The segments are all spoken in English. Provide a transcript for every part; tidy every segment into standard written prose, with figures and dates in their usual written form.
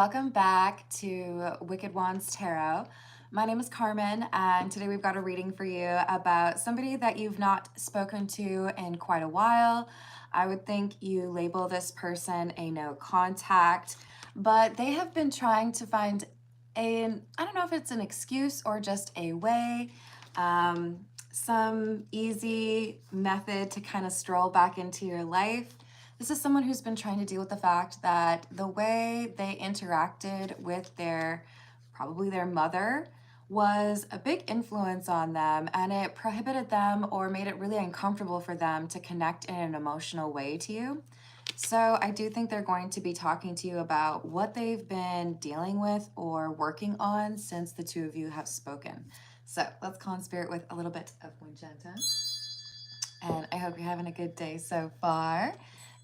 Welcome back to Wicked Wands Tarot. My name is Carmen, and today we've got a reading for you about somebody that you've not spoken to in quite a while. I would think you label this person a no contact, but they have been trying to find I don't know if it's an excuse or just a way, some easy method to kind of stroll back into your life. This is someone who's been trying to deal with the fact that the way they interacted with probably their mother, was a big influence on them, and it prohibited them or made it really uncomfortable for them to connect in an emotional way to you. So I do think they're going to be talking to you about what they've been dealing with or working on since the two of you have spoken. So let's call in spirit with a little bit of magenta. And I hope you're having a good day so far.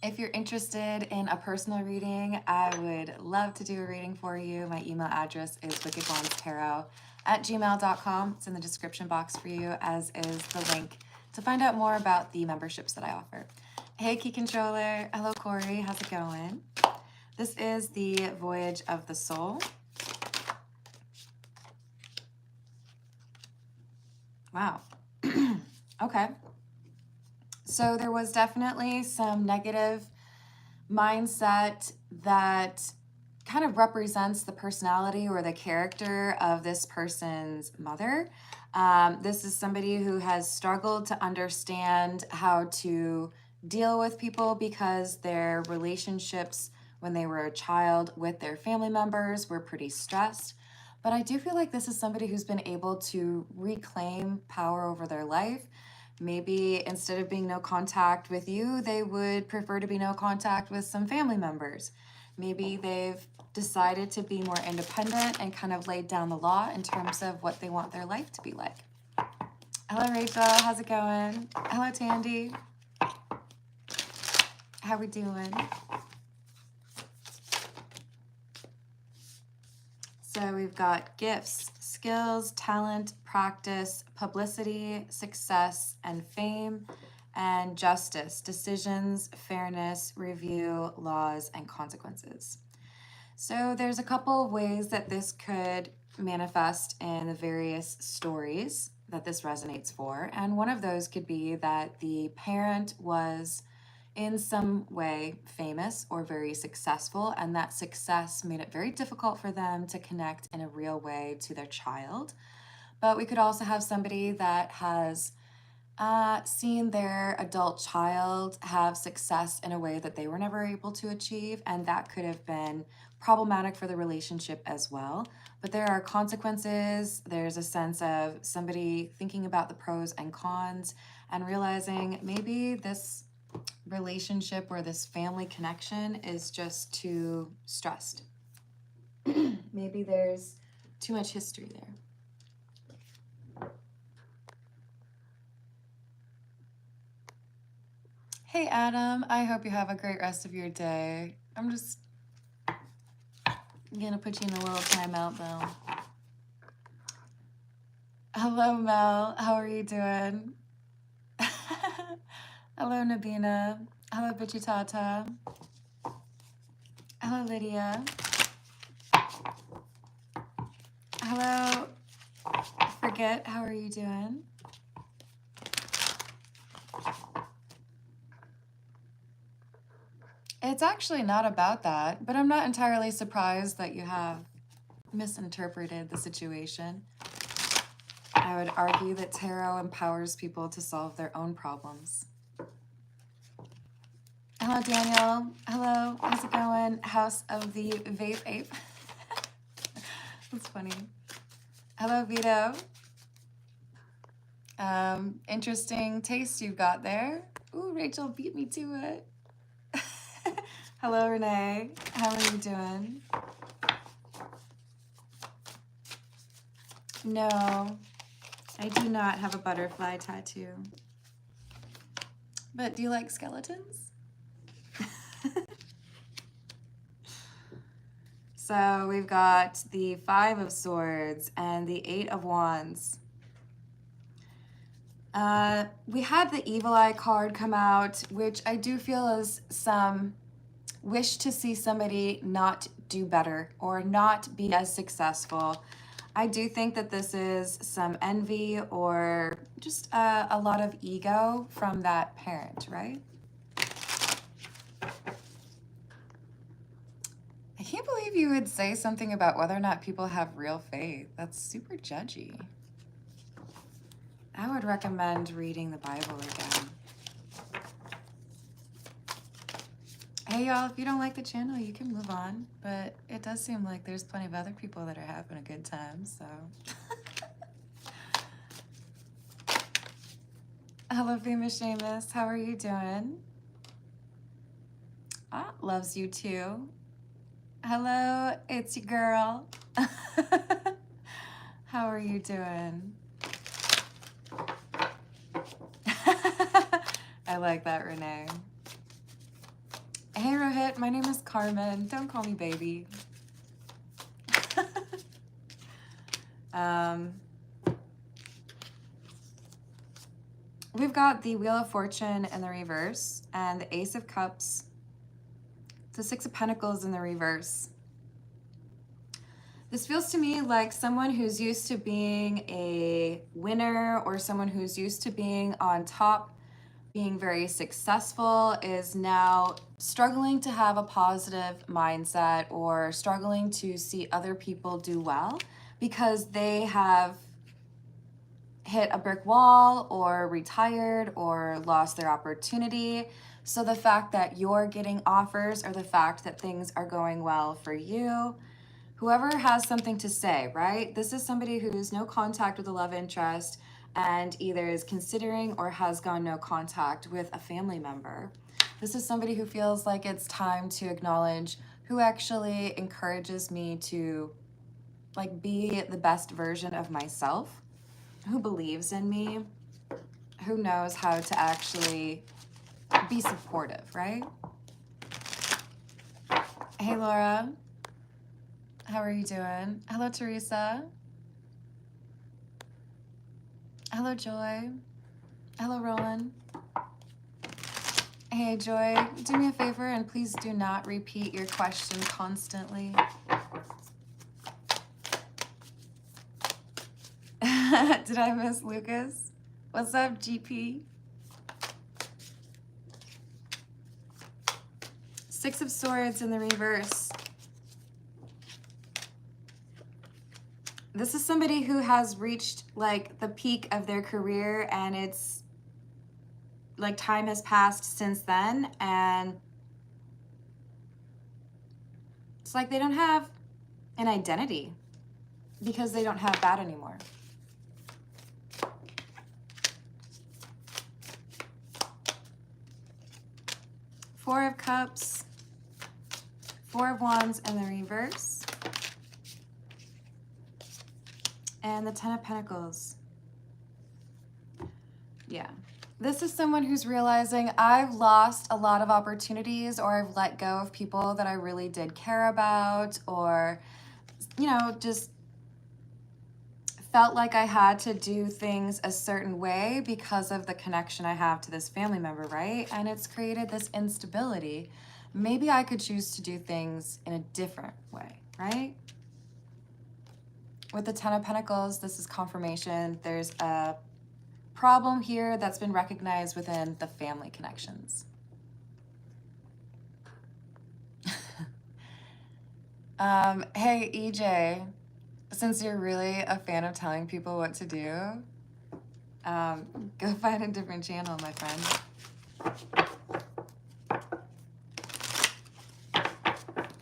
If you're interested in a personal reading, I would love to do a reading for you. My email address is wickedwandstarot@gmail.com. It's in the description box for you, as is the link to find out more about the memberships that I offer. Hey, Key Controller. Hello, Corey. How's it going? This is the Voyage of the Soul. Wow. Okay. So there was definitely some negative mindset that kind of represents the personality or the character of this person's mother. This is somebody who has struggled to understand how to deal with people because their relationships when they were a child with their family members were pretty stressed. But I do feel like this is somebody who's been able to reclaim power over their life. Maybe instead of being no contact with you, they would prefer to be no contact with some family members. Maybe they've decided to be more independent and kind of laid down the law in terms of what they want their life to be like. Hello, Rachel. How's it going? Hello, Tandy. How we doing? So we've got gifts, skills, talent, practice, publicity, success, and fame, and justice, decisions, fairness, review, laws, and consequences. So there's a couple of ways that this could manifest in the various stories that this resonates for. And one of those could be that the parent was in some way famous or very successful, and that success made it very difficult for them to connect in a real way to their child. But we could also have somebody that has seen their adult child have success in a way that they were never able to achieve, and that could have been problematic for the relationship as well. But there are consequences. There's a sense of somebody thinking about the pros and cons and realizing maybe this relationship or this family connection is just too stressed. Maybe there's too much history there. Hey, Adam. I hope you have a great rest of your day. I'm just gonna put you in a little timeout though. Hello, Mel. How are you doing? Hello, Nabina. Hello, Bichitata. Hello, Lydia. Hello, Forget. How are you doing? It's actually not about that, but I'm not entirely surprised that you have misinterpreted the situation. I would argue that tarot empowers people to solve their own problems. Hello, Daniel. Hello. How's it going? House of the Vape Ape. That's funny. Hello, Vito. Interesting taste you've got there. Ooh, Rachel beat me to it. Hello, Renee. How are you doing? No, I do not have a butterfly tattoo. But do you like skeletons? So we've got the Five of Swords and the Eight of Wands. We had the Evil Eye card come out, which I do feel is some wish to see somebody not do better or not be as successful. I do think that this is some envy or just a lot of ego from that parent, right? I can't believe you would say something about whether or not people have real faith. That's super judgy. I would recommend reading the Bible again. Hey y'all, if you don't like the channel, you can move on, but it does seem like there's plenty of other people that are having a good time, so. Hello, famous Seamus, how are you doing? Ah, loves you too. Hello, it's your girl. How are you doing? I like that, Renee. Hey Rohit, my name is Carmen. Don't call me baby. We've got the Wheel of Fortune in the reverse and the Ace of Cups, the Six of Pentacles in the reverse. This feels to me like someone who's used to being a winner or someone who's used to being on top, being very successful, is now struggling to have a positive mindset or struggling to see other people do well because they have hit a brick wall or retired or lost their opportunity. So the fact that you're getting offers or the fact that things are going well for you, whoever has something to say, right? This is somebody who's no contact with a love interest and either is considering or has gone no contact with a family member. This is somebody who feels like it's time to acknowledge who actually encourages me to like be the best version of myself, who believes in me, who knows how to actually be supportive, right? Hey Laura, how are you doing? Hello Teresa. Hello Joy. Hello Roland. Hey Joy, do me a favor and please do not repeat your question constantly. Did I miss Lucas? What's up, GP? Six of Swords in the reverse. This is somebody who has reached like the peak of their career and it's like time has passed since then and it's like they don't have an identity because they don't have that anymore. Four of Cups, Four of Wands in the reverse, and the Ten of Pentacles. Yeah. This is someone who's realizing I've lost a lot of opportunities or I've let go of people that I really did care about or, you know, just felt like I had to do things a certain way because of the connection I have to this family member, right? And it's created this instability. Maybe I could choose to do things in a different way, right? With the Ten of Pentacles, this is confirmation. There's a problem here that's been recognized within the family connections. Hey, EJ, since you're really a fan of telling people what to do, go find a different channel, my friend.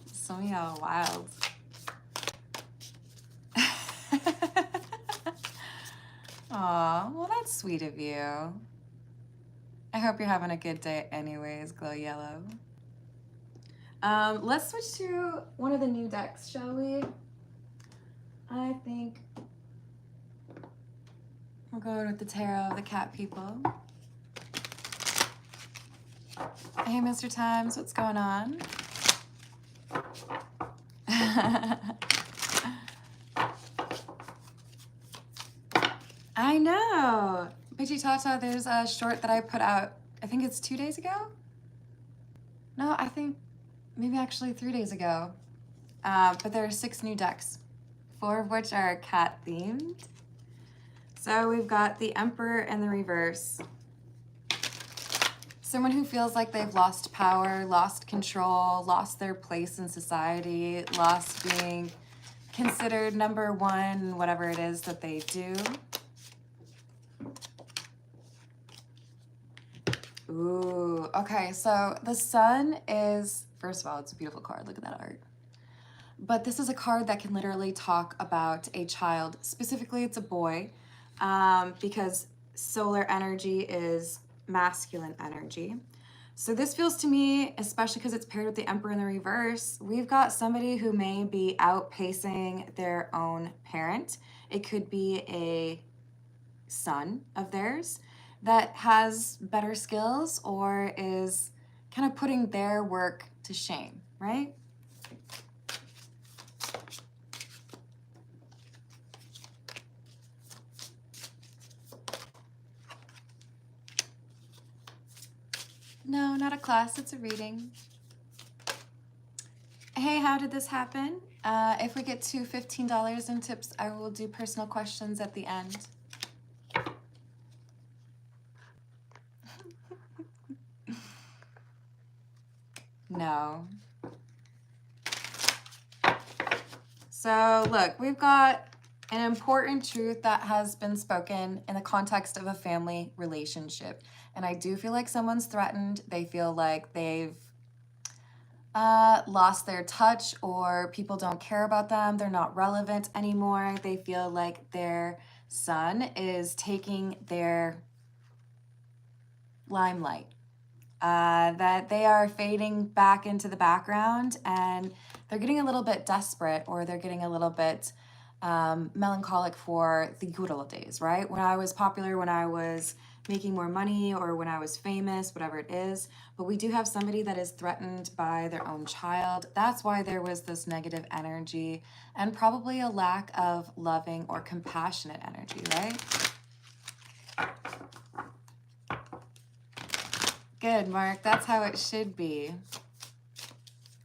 Some of y'all are wild. Aw, well, that's sweet of you. I hope you're having a good day anyways, Glow Yellow. Let's switch to one of the new decks, shall we? I think we're going with the Tarot of the Cat People. Hey, Mr. Times, what's going on? I know. Bitchy Tata, there's a short that I put out, I think it's 2 days ago? No, I think maybe actually 3 days ago. But there are 6 new decks, 4 of which are cat themed. So we've got the Emperor in the reverse. Someone who feels like they've lost power, lost control, lost their place in society, lost being considered number one in whatever it is that they do. Ooh, okay, so the Sun is, first of all, it's a beautiful card. Look at that art. But this is a card that can literally talk about a child. Specifically, it's a boy, because solar energy is masculine energy. So this feels to me, especially because it's paired with the Emperor in the reverse, we've got somebody who may be outpacing their own parent. It could be a son of theirs that has better skills or is kind of putting their work to shame, right? No, not a class, it's a reading. Hey, how did this happen? If we get to $15 in tips, I will do personal questions at the end. No. So look, we've got an important truth that has been spoken in the context of a family relationship. And I do feel like someone's threatened. They feel like they've lost their touch, or people don't care about them. They're not relevant anymore. They feel like their son is taking their limelight. That they are fading back into the background, and they're getting a little bit desperate, or they're getting a little bit melancholic for the good old days, right? When I was popular, when I was making more money, or when I was famous, whatever it is. But we do have somebody that is threatened by their own child. That's why there was this negative energy and probably a lack of loving or compassionate energy, right? Good, Mark. That's how it should be.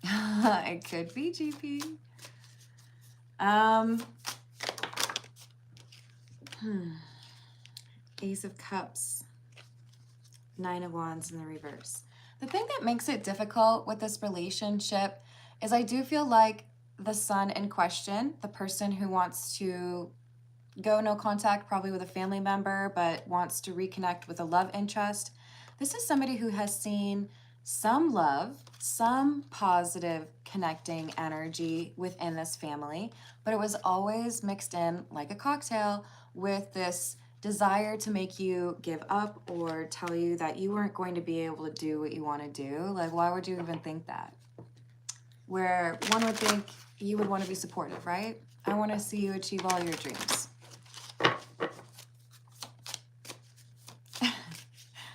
It could be, GP. Ace of Cups, 9 of Wands in the reverse. The thing that makes it difficult with this relationship is I do feel like the son in question, the person who wants to go no contact, probably with a family member, but wants to reconnect with a love interest, this is somebody who has seen some love, some positive connecting energy within this family, but it was always mixed in like a cocktail with this desire to make you give up or tell you that you weren't going to be able to do what you want to do. Like, why would you even think that? Where one would think you would want to be supportive, right? I want to see you achieve all your dreams.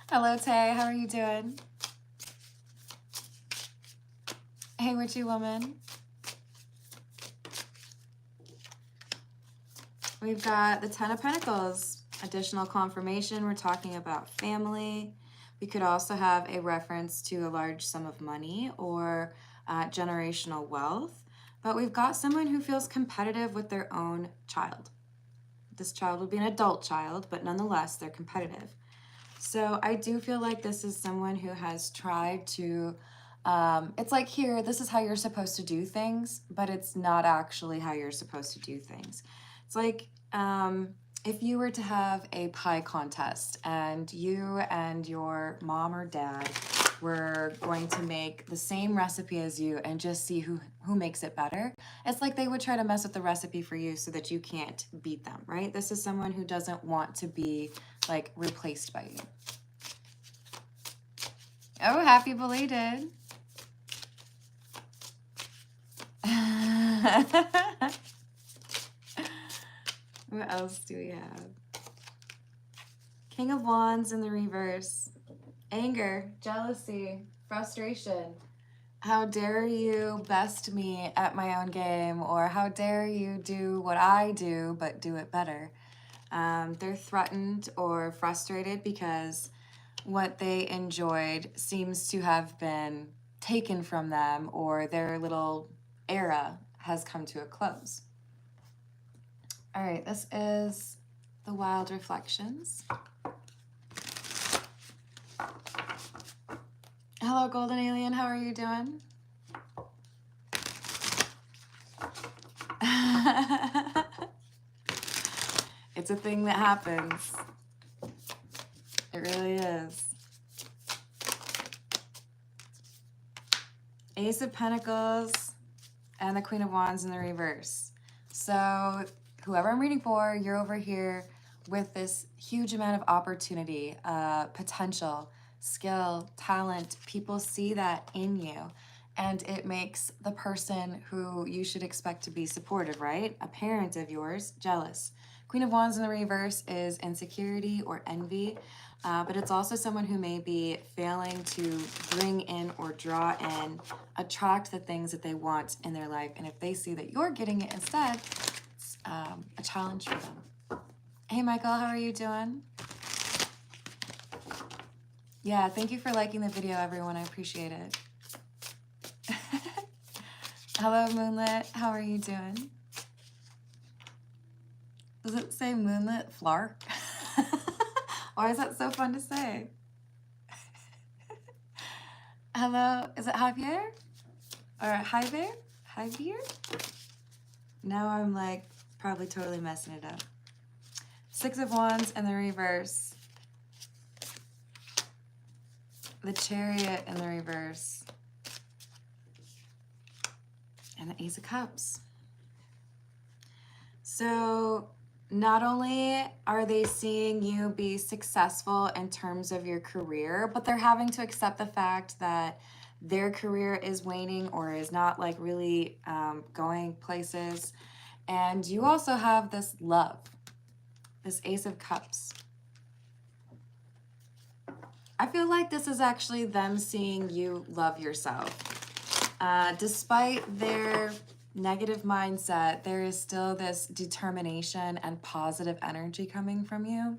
Hello, Tay. How are you doing? Hey, witchy woman. We've got the 10 of Pentacles. Additional confirmation. We're talking about family. We could also have a reference to a large sum of money or generational wealth. But we've got someone who feels competitive with their own child. This child would be an adult child, but nonetheless, they're competitive. So I do feel like this is someone who has tried to, it's like here, this is how you're supposed to do things, but it's not actually how you're supposed to do things. It's like if you were to have a pie contest and you and your mom or dad were going to make the same recipe as you and just see who makes it better, it's like they would try to mess with the recipe for you so that you can't beat them, right? This is someone who doesn't want to be like replaced by you. Oh, happy belated. What else do we have? King of Wands in the reverse. Anger, jealousy, frustration. How dare you best me at my own game, or how dare you do what I do but do it better. They're threatened or frustrated because what they enjoyed seems to have been taken from them, or their little era has come to a close. All right, this is the Wild Reflections. Hello, Golden Alien. How are you doing? It's a thing that happens. It really is. Ace of Pentacles and the Queen of Wands in the reverse. So whoever I'm reading for, you're over here with this huge amount of opportunity, potential, skill, talent. People see that in you, and it makes the person who you should expect to be supportive, right? A parent of yours, jealous. Queen of Wands in the reverse is insecurity or envy, but it's also someone who may be failing to bring in or draw in, attract the things that they want in their life. And if they see that you're getting it instead, it's a challenge for them. Hey, Michael, how are you doing? Yeah, thank you for liking the video, everyone. I appreciate it. Hello, Moonlit. How are you doing? Does it say Moonlit Flark? Why is that so fun to say? Hello, is it Javier? Or Javier? Javier? Now I'm like probably totally messing it up. Six of Wands in the reverse. The Chariot in the reverse. And the Ace of Cups. So not only are they seeing you be successful in terms of your career, but they're having to accept the fact that their career is waning or is not like really going places. And you also have this love, this Ace of Cups. I feel like this is actually them seeing you love yourself. Despite their negative mindset, there is still this determination and positive energy coming from you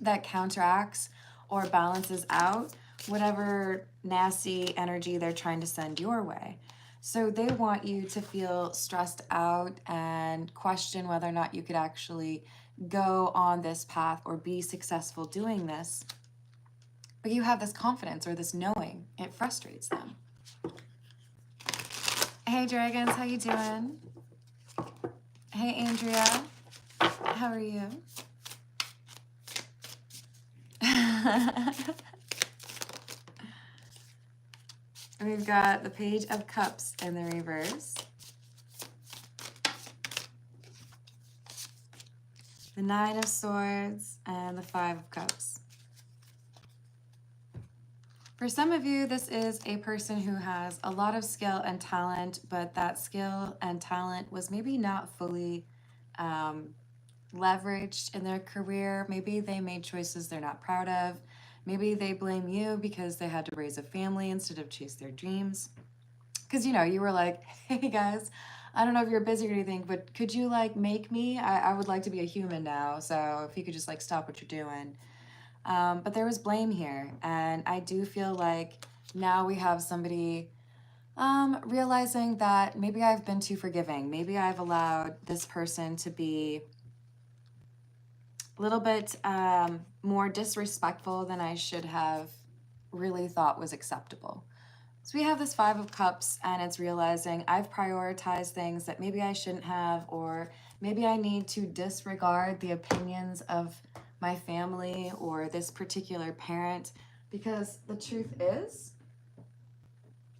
that counteracts or balances out whatever nasty energy they're trying to send your way. So they want you to feel stressed out and question whether or not you could actually go on this path or be successful doing this. But you have this confidence or this knowing. It frustrates them. Hey Dragons, how you doing? Hey Andrea, how are you? We've got the Page of Cups in the reverse. The Nine of Swords and the Five of Cups. For some of you, this is a person who has a lot of skill and talent, but that skill and talent was maybe not fully leveraged in their career. Maybe they made choices they're not proud of. Maybe they blame you because they had to raise a family instead of chase their dreams. Because, you know, you were like, hey guys, I don't know if you're busy or anything, but could you like make me? I would like to be a human now. So if you could just like stop what you're doing. But there was blame here, and I do feel like now we have somebody realizing that maybe I've been too forgiving. Maybe I've allowed this person to be a little bit more disrespectful than I should have really thought was acceptable. So we have this Five of Cups, and it's realizing I've prioritized things that maybe I shouldn't have, or maybe I need to disregard the opinions of my family or this particular parent, because the truth is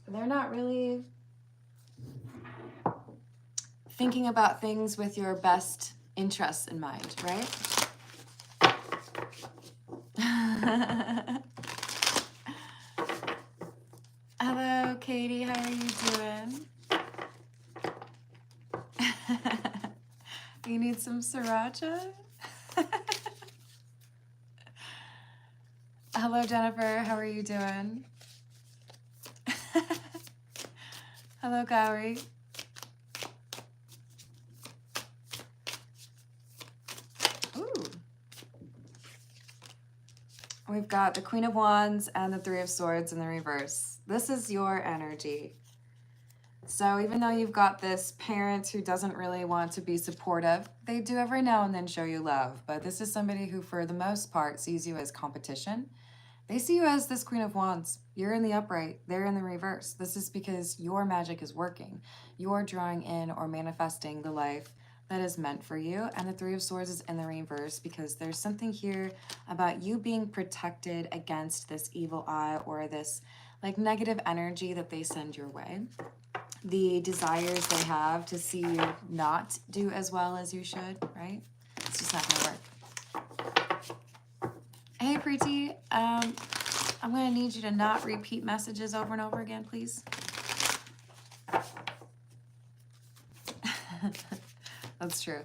they're not really thinking about things with your best interests in mind, right? Hello, Katie, how are you doing? You need some sriracha? Hello, Jennifer. How are you doing? Hello, Gowrie. Ooh. We've got the Queen of Wands and the Three of Swords in the reverse. This is your energy. So even though you've got this parent who doesn't really want to be supportive, they do every now and then show you love. But this is somebody who, for the most part, sees you as competition. They see you as this Queen of Wands. You're in the upright, they're in the reverse. This is because your magic is working. You're drawing in or manifesting the life that is meant for you. And the Three of Swords is in the reverse because there's something here about you being protected against this evil eye or this like negative energy that they send your way. The desires they have to see you not do as well as you should, right? It's just not gonna work. Hey, Preeti, I'm gonna need you to not repeat messages over and over again, please. That's true.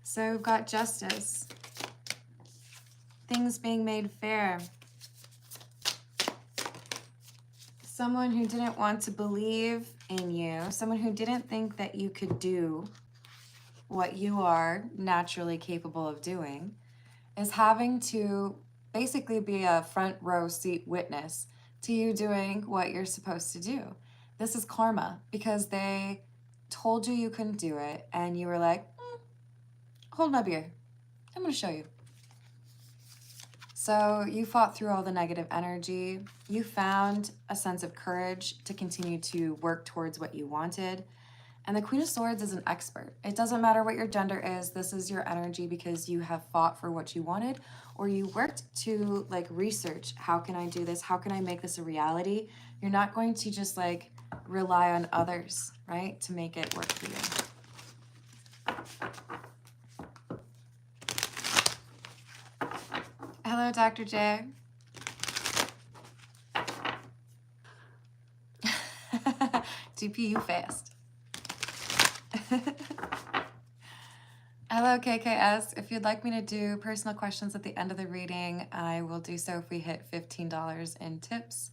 So we've got justice, things being made fair, someone who didn't want to believe in you, someone who didn't think that you could do what you are naturally capable of doing, is having to basically be a front row seat witness to you doing what you're supposed to do. This is karma because they told you you couldn't do it and you were like, hold my beer, I'm gonna show you. So you fought through all the negative energy. You found a sense of courage to continue to work towards what you wanted. And the Queen of Swords is an expert. It doesn't matter what your gender is. This is your energy because you have fought for what you wanted or you worked to like research, how can I do this? How can I make this a reality? You're not going to just like rely on others, right? To make it work for you. Hello, Dr. J. GPU fast. Hello, KKS. If you'd like me to do personal questions at the end of the reading, I will do so if we hit $15 in tips.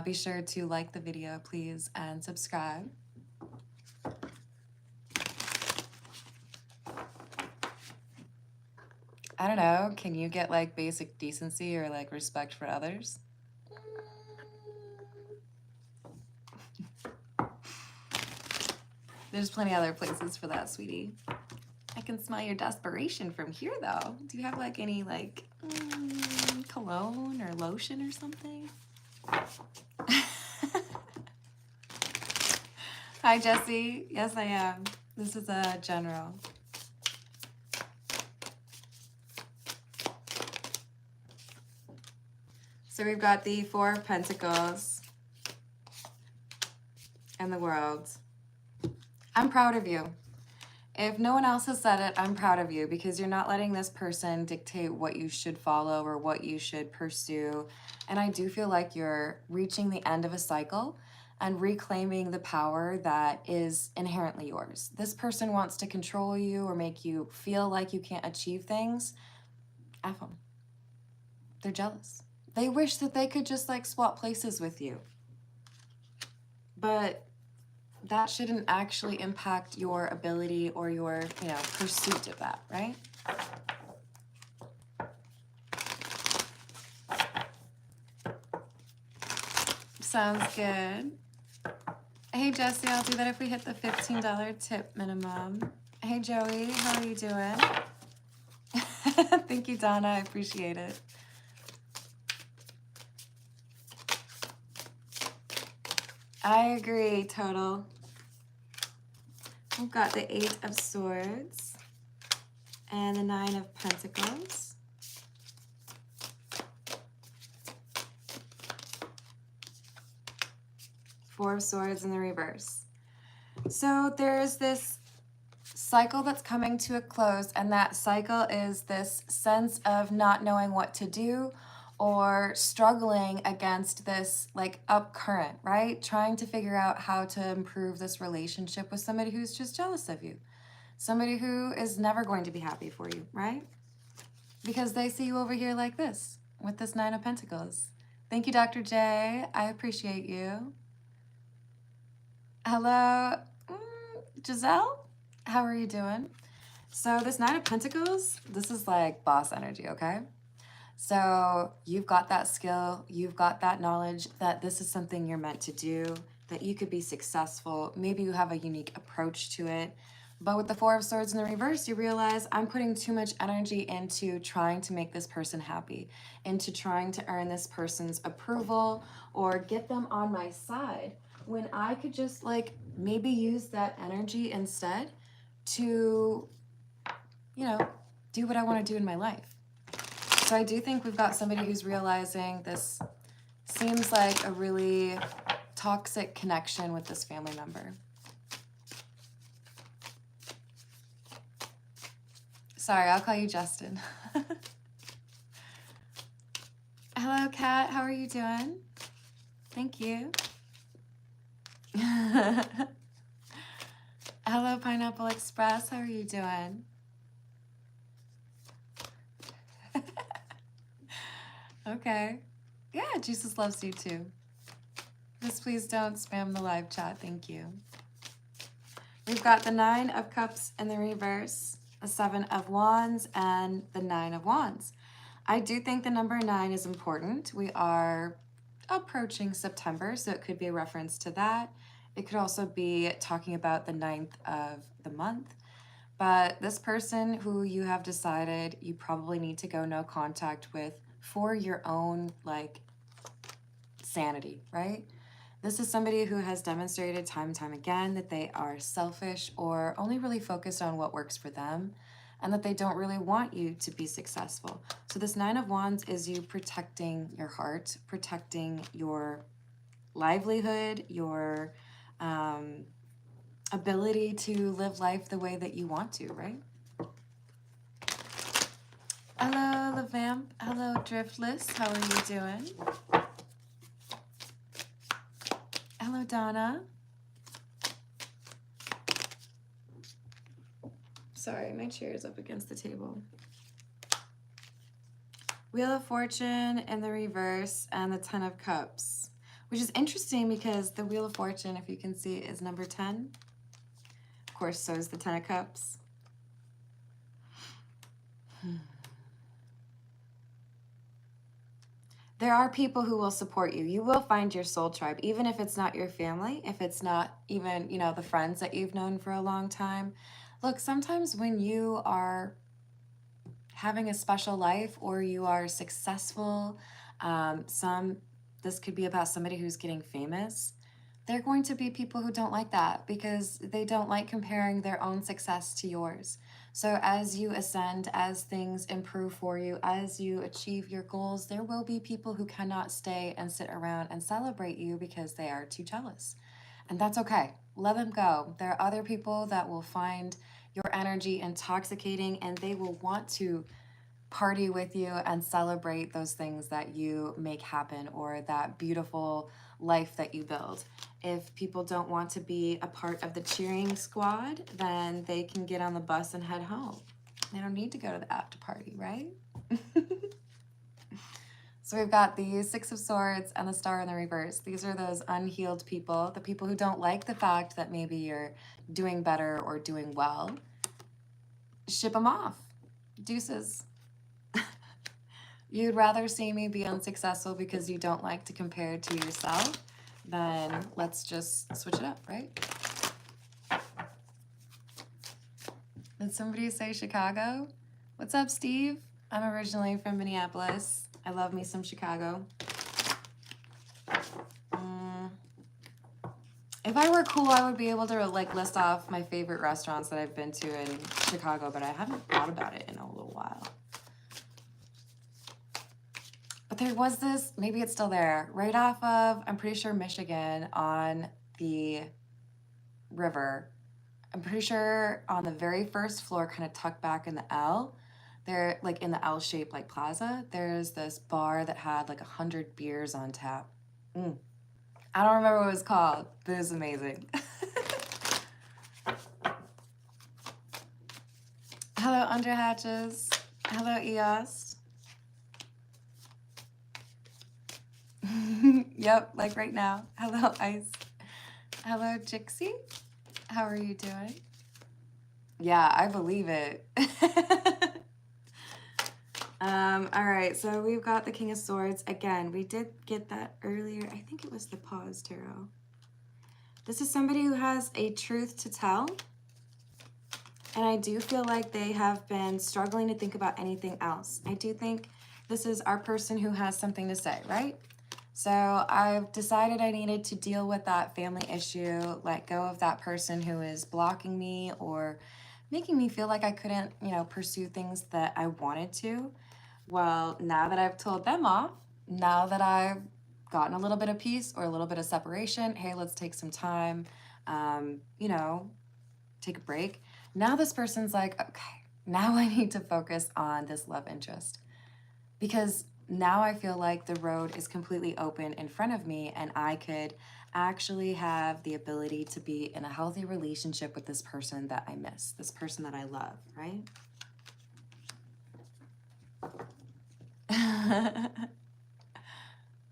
Be sure to like the video, please, and subscribe. I don't know, can you get like basic decency or like respect for others? There's plenty other places for that, sweetie. I can smell your desperation from here though. Do you have like any like cologne or lotion or something? Hi, Jesse. Yes, I am. This is a general. So we've got the Four of Pentacles and the World. I'm proud of you. If no one else has said it, I'm proud of you because you're not letting this person dictate what you should follow or what you should pursue. And I do feel like you're reaching the end of a cycle and reclaiming the power that is inherently yours. This person wants to control you or make you feel like you can't achieve things. F them. They're jealous. They wish that they could just like swap places with you. But that shouldn't actually impact your ability or your, pursuit of that, right? Sounds good. Hey, Jesse, I'll do that if we hit the $15 tip minimum. Hey, Joey, how are you doing? Thank you, Donna. I appreciate it. I agree, total. We've got the Eight of Swords and the Nine of Pentacles. Four of Swords in the reverse. So there's this cycle that's coming to a close, and that cycle is this sense of not knowing what to do or struggling against this like up current, right? Trying to figure out how to improve this relationship with somebody who's just jealous of you. Somebody who is never going to be happy for you, right? Because they see you over here like this with this Nine of Pentacles. Thank you, Dr. J. I appreciate you. Hello. Giselle, how are you doing? So this Nine of Pentacles, this is like boss energy, okay? So you've got that skill, you've got that knowledge that this is something you're meant to do, that you could be successful. Maybe you have a unique approach to it. But with the Four of Swords in the reverse, you realize I'm putting too much energy into trying to make this person happy, into trying to earn this person's approval or get them on my side, when I could just like maybe use that energy instead to, you know, do what I want to do in my life. So I do think we've got somebody who's realizing this seems like a really toxic connection with this family member. Sorry, I'll call you Justin. Hello, Kat. How are you doing? Thank you. Hello, Pineapple Express. How are you doing? Okay. Yeah, Jesus loves you too. Just please don't spam the live chat. Thank you. We've got the Nine of Cups in the reverse, the Seven of Wands, and the Nine of Wands. I do think the number 9 is important. We are approaching September, so it could be a reference to that. It could also be talking about the 9th of the month. But this person who you have decided you probably need to go no contact with for your own, like, sanity, right? This is somebody who has demonstrated time and time again that they are selfish or only really focused on what works for them, and that they don't really want you to be successful. So this Nine of Wands is you protecting your heart, protecting your livelihood, your ability to live life the way that you want to, right? Hello, the Vamp. Hello, Driftless. How are you doing? Hello, Donna. Sorry, my chair is up against the table. Wheel of Fortune in the reverse and the Ten of Cups, which is interesting because the Wheel of Fortune, if you can see, is number 10. Of course, so is the Ten of Cups. There are people who will support you. You will find your soul tribe, even if it's not your family, if it's not even, you know, the friends that you've known for a long time. Look, sometimes when you are having a special life or you are successful, this could be about somebody who's getting famous. There are going to be people who don't like that because they don't like comparing their own success to yours. So as you ascend, as things improve for you, as you achieve your goals, there will be people who cannot stay and sit around and celebrate you because they are too jealous. And that's okay. Let them go. There are other people that will find your energy intoxicating and they will want to party with you and celebrate those things that you make happen or that beautiful life that you build. If people don't want to be a part of the cheering squad, then they can get on the bus and head home. They don't need to go to the after party, right? So we've got the Six of Swords and the Star in the reverse. These are those unhealed people, the people who don't like the fact that maybe you're doing better or doing well. Ship them off. Deuces. You'd rather see me be unsuccessful because you don't like to compare to yourself, then let's just switch it up, right? Did somebody say Chicago? What's up, Steve? I'm originally from Minneapolis. I love me some Chicago. If I were cool, I would be able to like list off my favorite restaurants that I've been to in Chicago, but I haven't thought about it in a little while. But there was this, maybe it's still there, right off of, I'm pretty sure, Michigan on the river. I'm pretty sure on the very first floor, kind of tucked back in the L, there, like in the L-shaped like plaza, there's this bar that had like 100 beers on tap. I don't remember what it was called, but it was amazing. Hello, Underhatches. Hello, EOS. Yep, like right now. Hello, Ice. Hello, Jixie. How are you doing? Yeah, I believe it. All right, so we've got the King of Swords. Again, we did get that earlier. I think it was the Pause Tarot. This is somebody who has a truth to tell. And I do feel like they have been struggling to think about anything else. I do think this is our person who has something to say, right? So I've decided I needed to deal with that family issue, let go of that person who is blocking me or making me feel like I couldn't, pursue things that I wanted to. Well, now that I've told them off, now that I've gotten a little bit of peace or a little bit of separation, hey, let's take some time, take a break. Now this person's like, okay, now I need to focus on this love interest. Because now I feel like the road is completely open in front of me and I could actually have the ability to be in a healthy relationship with this person that I miss, this person that I love, right?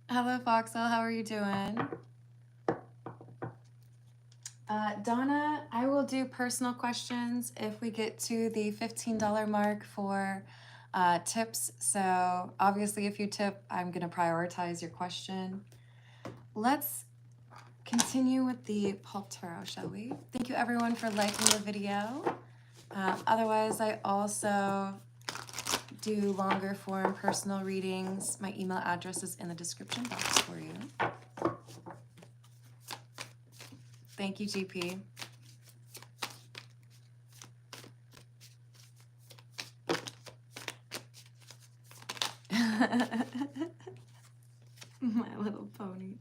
Hello, Foxel. How are you doing? Donna, I will do personal questions if we get to the $15 mark for tips. So obviously if you tip, I'm going to prioritize your question. Let's continue with the Pulp Tarot, shall we? Thank you everyone for liking the video. Otherwise, I also do longer form personal readings. My email address is in the description box for you. Thank you, GP. My Little Pony.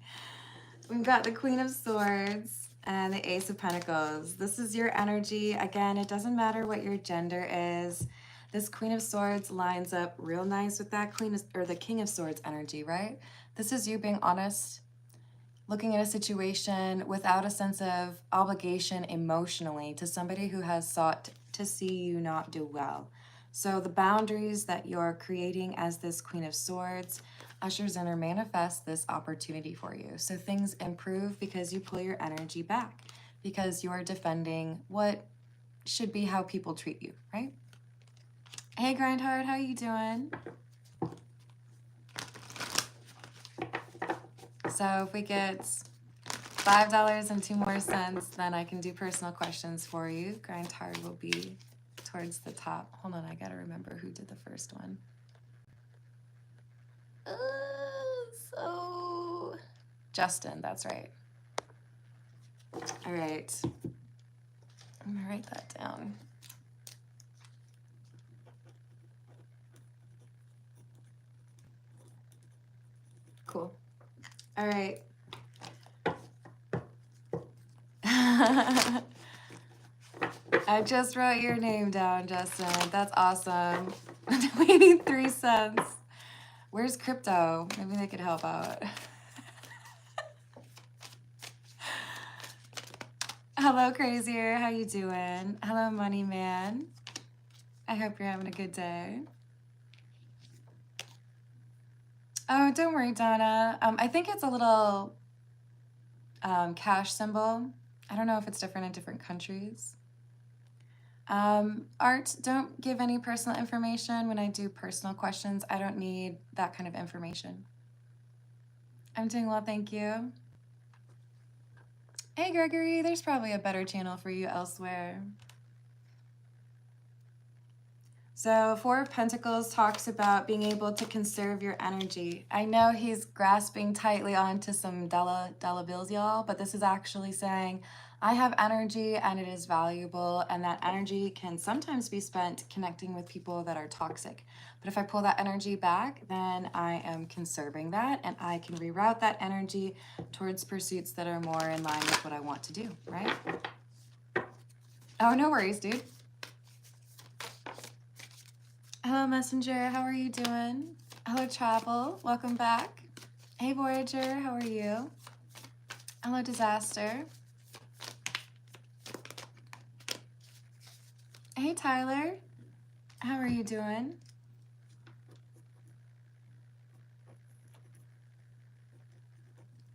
We've got the Queen of Swords and the Ace of Pentacles. This is your energy. Again, it doesn't matter what your gender is. This Queen of Swords lines up real nice with that the King of Swords energy, right? This is you being honest, looking at a situation without a sense of obligation emotionally to somebody who has sought to see you not do well. So the boundaries that you're creating as this Queen of Swords ushers in or manifests this opportunity for you. So things improve because you pull your energy back, because you're defending what should be how people treat you, right? Hey, Grindhard, how you doing? So if we get $5 and 2 more cents, then I can do personal questions for you. Grindhard will be towards the top. Hold on, I gotta remember who did the first one. So Justin, that's right. All right, I'm gonna write that down. Cool. All right. I just wrote your name down, Justin. That's awesome. We need 3 cents. Where's crypto? Maybe they could help out. Hello, Crazier. How you doing? Hello, Money Man. I hope you're having a good day. Oh, don't worry, Donna. I think it's a little cash symbol. I don't know if it's different in different countries. Art, don't give any personal information. When I do personal questions, I don't need that kind of information. I'm doing well, thank you. Hey, Gregory, there's probably a better channel for you elsewhere. So 4 of Pentacles talks about being able to conserve your energy. I know he's grasping tightly onto some dollar bills, y'all, but this is actually saying, I have energy and it is valuable, and that energy can sometimes be spent connecting with people that are toxic. But if I pull that energy back, then I am conserving that, and I can reroute that energy towards pursuits that are more in line with what I want to do, right? Oh, no worries, dude. Hello, Messenger. How are you doing? Hello, Travel. Welcome back. Hey, Voyager. How are you? Hello, Disaster. Hey, Tyler. How are you doing?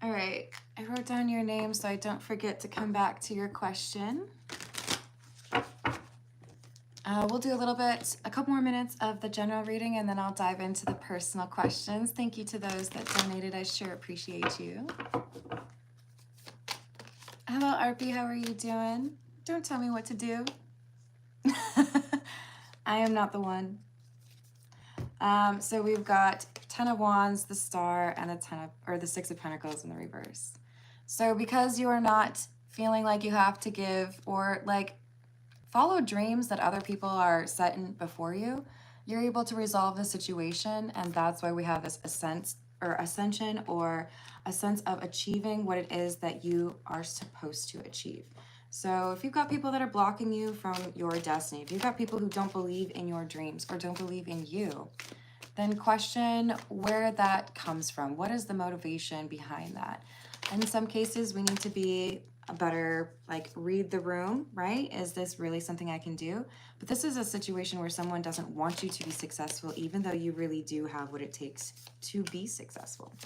All right. I wrote down your name so I don't forget to come back to your question. We'll do a couple more minutes of the general reading, and then I'll dive into the personal questions. Thank you to those that donated. I sure appreciate you. Hello, Arpy. How are you doing? Don't tell me what to do. I am not the one. So we've got 10 of Wands, the Star, and the 6 of Pentacles in the reverse. So because you are not feeling like you have to give or like follow dreams that other people are setting before you, you're able to resolve the situation, and that's why we have this ascension or a sense of achieving what it is that you are supposed to achieve. So if you've got people that are blocking you from your destiny, if you've got people who don't believe in your dreams or don't believe in you, then question where that comes from. What is the motivation behind that? In some cases, we need to be a better, like, read the room, right? Is this really something I can do? But this is a situation where someone doesn't want you to be successful, even though you really do have what it takes to be successful.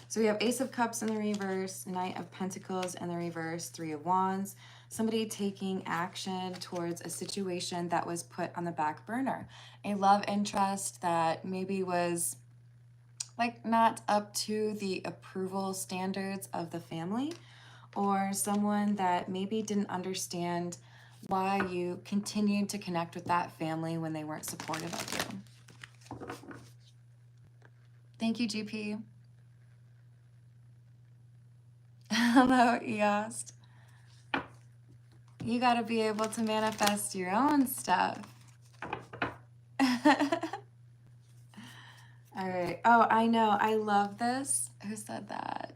So we have Ace of Cups in the reverse, Knight of Pentacles in the reverse, 3 of Wands. Somebody taking action towards a situation that was put on the back burner. A love interest that maybe was like not up to the approval standards of the family, or someone that maybe didn't understand why you continued to connect with that family when they weren't supportive of you. Thank you, GP. Hello, Eost. You got to be able to manifest your own stuff. All right. Oh, I know. I love this. Who said that?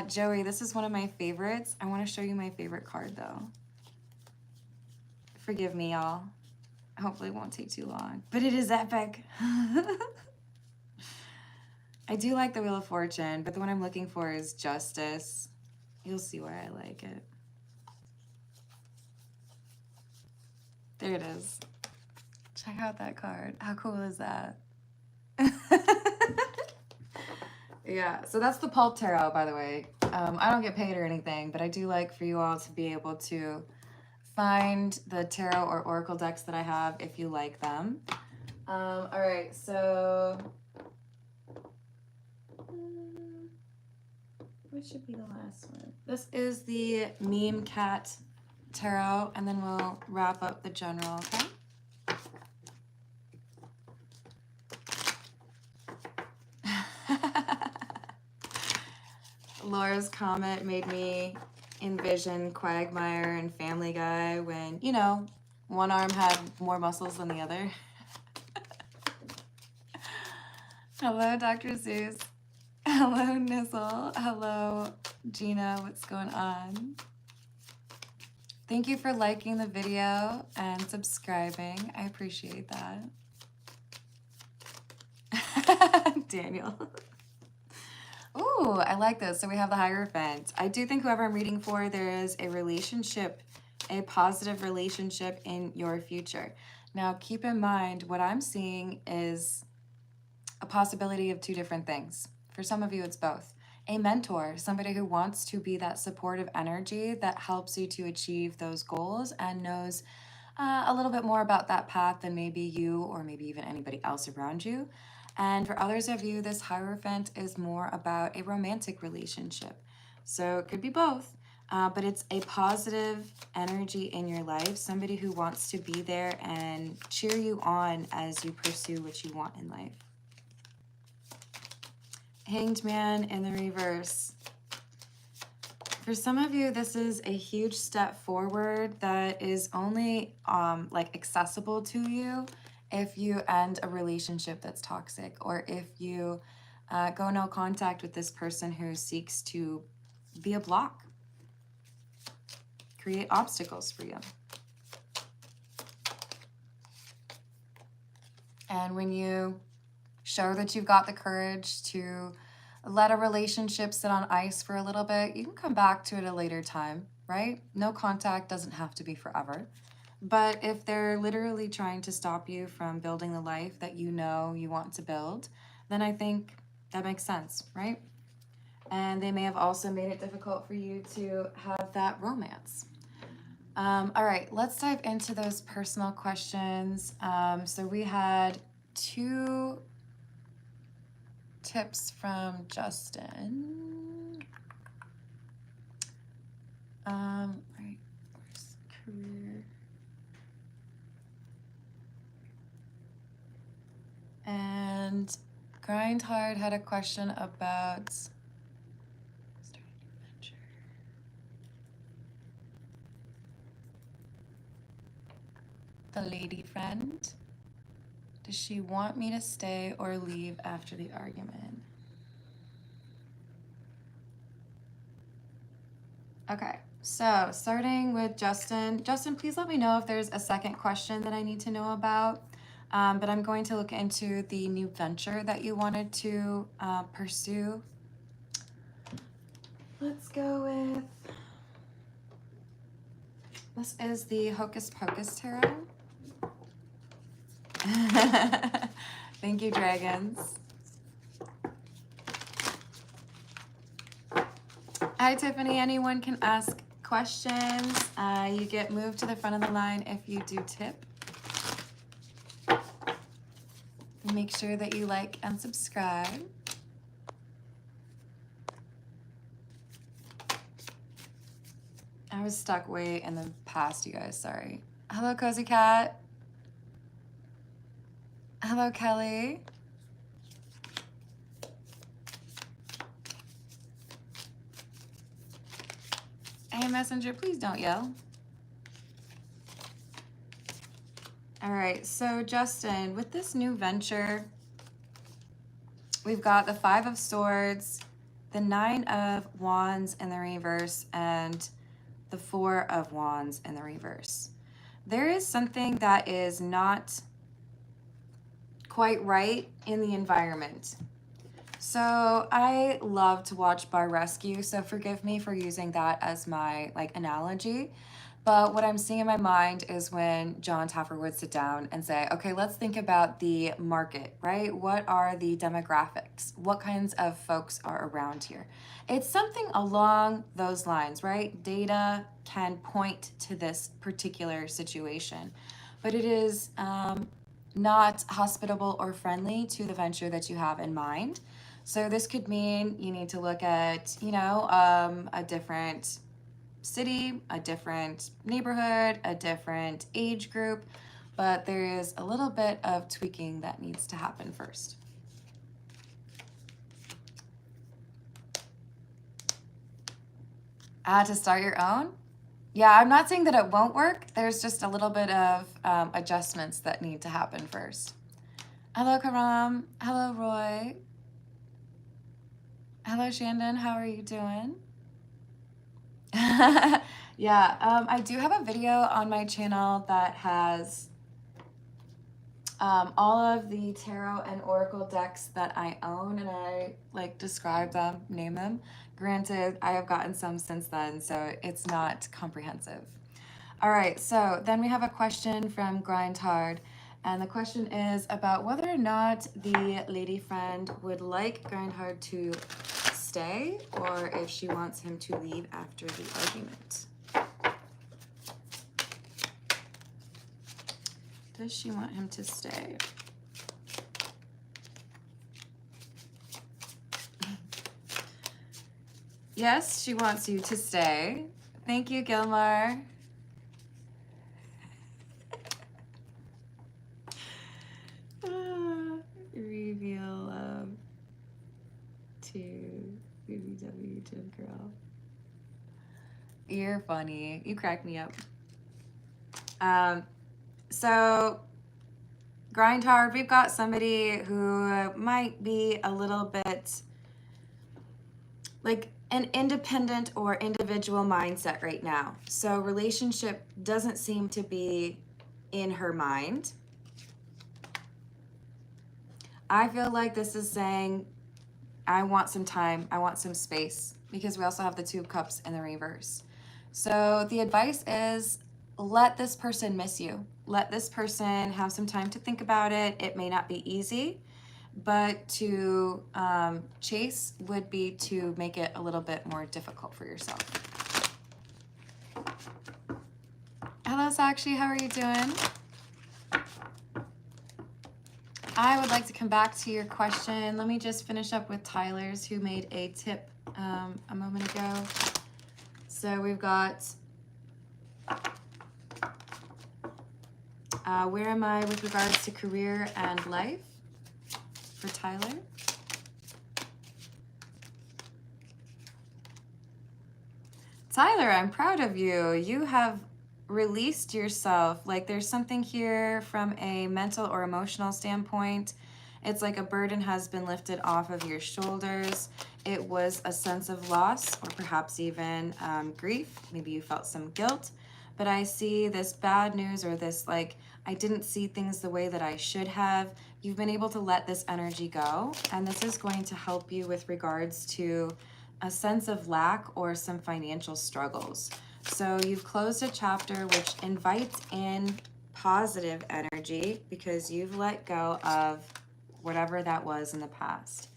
Joey, this is one of my favorites. I want to show you my favorite card, though. Forgive me, y'all. Hopefully it won't take too long. But it is epic. I do like the Wheel of Fortune, but the one I'm looking for is Justice. You'll see why I like it. There it is. Check out that card. How cool is that? Yeah, so that's the Pulp Tarot, by the way. I don't get paid or anything, but I do like for you all to be able to find the tarot or oracle decks that I have if you like them. All right, so what should be the last one? This is the Meme Cat Tarot, and then we'll wrap up the general, okay? Laura's comment made me envision Quagmire and Family Guy when, you know, one arm had more muscles than the other. Hello, Dr. Zeus. Hello, Nizzle. Hello, Gina. What's going on? Thank you for liking the video and subscribing. I appreciate that. Daniel. Ooh, I like this. So we have the Hierophant. I do think whoever I'm reading for, there is a relationship, a positive relationship in your future. Now, keep in mind, what I'm seeing is a possibility of two different things. For some of you, it's both. A mentor, somebody who wants to be that supportive energy that helps you to achieve those goals and knows a little bit more about that path than maybe you or maybe even anybody else around you. And for others of you, this Hierophant is more about a romantic relationship. So it could be both, but it's a positive energy in your life, somebody who wants to be there and cheer you on as you pursue what you want in life. Hanged Man in the reverse. For some of you, this is a huge step forward that is only like accessible to you if you end a relationship that's toxic, or if you go no contact with this person who seeks to be a block, create obstacles for you. And when you show that you've got the courage to let a relationship sit on ice for a little bit, you can come back to it at a later time, right? No contact doesn't have to be forever. But if they're literally trying to stop you from building the life that you know you want to build, then I think that makes sense, right? And they may have also made it difficult for you to have that romance. All right, let's dive into those personal questions. So we had 2 tips from Justin. Right, where's career? And Grind Hard had a question about starting a new venture. The lady friend. Does she want me to stay or leave after the argument? Okay, so starting with Justin. Justin, please let me know if there's a second question that I need to know about. But I'm going to look into the new venture that you wanted to pursue. Let's go with, this is the Hocus Pocus Tarot. Thank you, dragons. Hi, Tiffany. Anyone can ask questions. You get moved to the front of the line if you do tip. Make sure that you like and subscribe. I was stuck way in the past, you guys. Sorry. Hello, Cozy Cat. Hello, Kelly. Hey, Messenger, please don't yell. All right, so Justin, with this new venture, we've got the 5 of Swords, the 9 of Wands in the reverse, and the 4 of Wands in the reverse. There is something that is not quite right in the environment. So I love to watch Bar Rescue, so forgive me for using that as my analogy. But what I'm seeing in my mind is when John Taffer would sit down and say, okay, let's think about the market, right? What are the demographics? What kinds of folks are around here? It's something along those lines, right? Data can point to this particular situation, but it is not hospitable or friendly to the venture that you have in mind. So this could mean you need to look at, a different city, a different neighborhood, a different age group, but there is a little bit of tweaking that needs to happen first. To start your own? Yeah, I'm not saying that it won't work. There's just a little bit of adjustments that need to happen first. Hello, Karam. Hello, Roy. Hello, Shandon. How are you doing? Yeah, I do have a video on my channel that has all of the tarot and oracle decks that I own, and I describe them, name them. Granted, I have gotten some since then, so it's not comprehensive. All right, so then we have a question from Grind Hard, and the question is about whether or not the lady friend would like Grind Hard to stay or if she wants him to leave after the argument. Does she want him to stay? Yes, she wants you to stay. Thank you, Gilmar. Reveal love to BBW Gym Girl. You're funny. You crack me up. So Grind Hard, we've got somebody who might be a little bit like an independent or individual mindset right now. So relationship doesn't seem to be in her mind. I feel like this is saying, I want some time, I want some space, because we also have the 2 of Cups in the reverse. So the advice is, let this person miss you. Let this person have some time to think about it. It may not be easy. but to chase would be to make it a little bit more difficult for yourself. Hello, Sakshi. How are you doing? I would like to come back to your question. Let me just finish up with Tyler's, who made a tip a moment ago. So we've got, where am I with regards to career and life for Tyler? Tyler, I'm proud of you. You have released yourself. Like there's something here from a mental or emotional standpoint. It's like a burden has been lifted off of your shoulders. It was a sense of loss or perhaps even grief. Maybe you felt some guilt. But I see this bad news or this like, I didn't see things the way that I should have. You've been able to let this energy go. And this is going to help you with regards to a sense of lack or some financial struggles. So you've closed a chapter which invites in positive energy because you've let go of whatever that was in the past.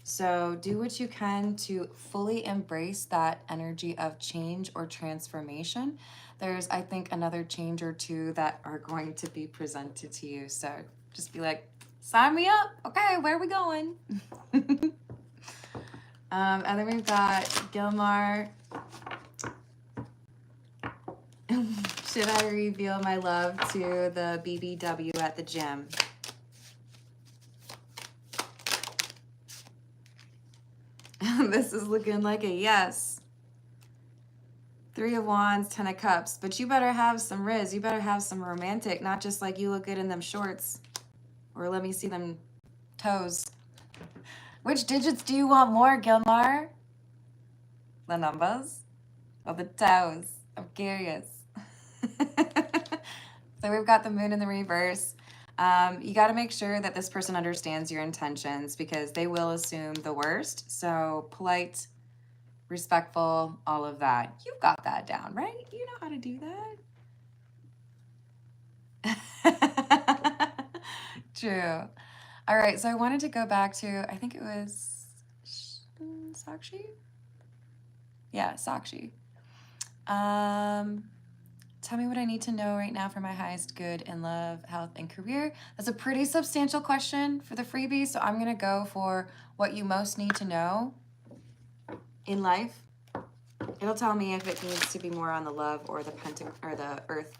So do what you can to fully embrace that energy of change or transformation. There's, I think, another change or two that are going to be presented to you. So just be like, sign me up. Okay, where are we going? And then we've got Gilmar. Should I reveal my love to the BBW at the gym? This is looking like a yes. 3 of Wands, 10 of Cups. But you better have some riz. You better have some romantic, not just like you look good in them shorts. Or let me see them toes. Which digits do you want more, Gilmar? The numbers or the toes? I'm curious. So we've got the moon in the reverse. You got to make sure that this person understands your intentions because they will assume the worst. So polite, respectful, all of that. You've got that down, right? You know how to do that. True. All right, so I wanted to go back to, I think it was Sakshi? Yeah, Sakshi. Tell me what I need to know right now for my highest good in love, health, and career. That's a pretty substantial question for the freebie, so I'm going to go for what you most need to know in life. It'll tell me if it needs to be more on the love or the or the earth,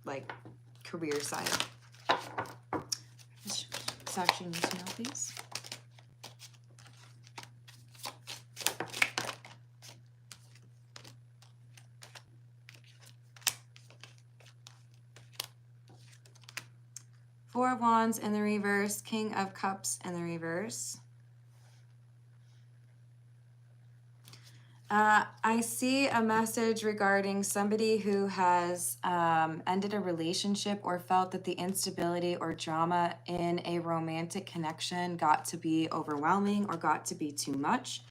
like, career side. Sakshi needs to know, please. Four of Wands in the reverse, King of Cups in the reverse. I see a message regarding somebody who has ended a relationship or felt that the instability or drama in a romantic connection got to be overwhelming or got to be too much.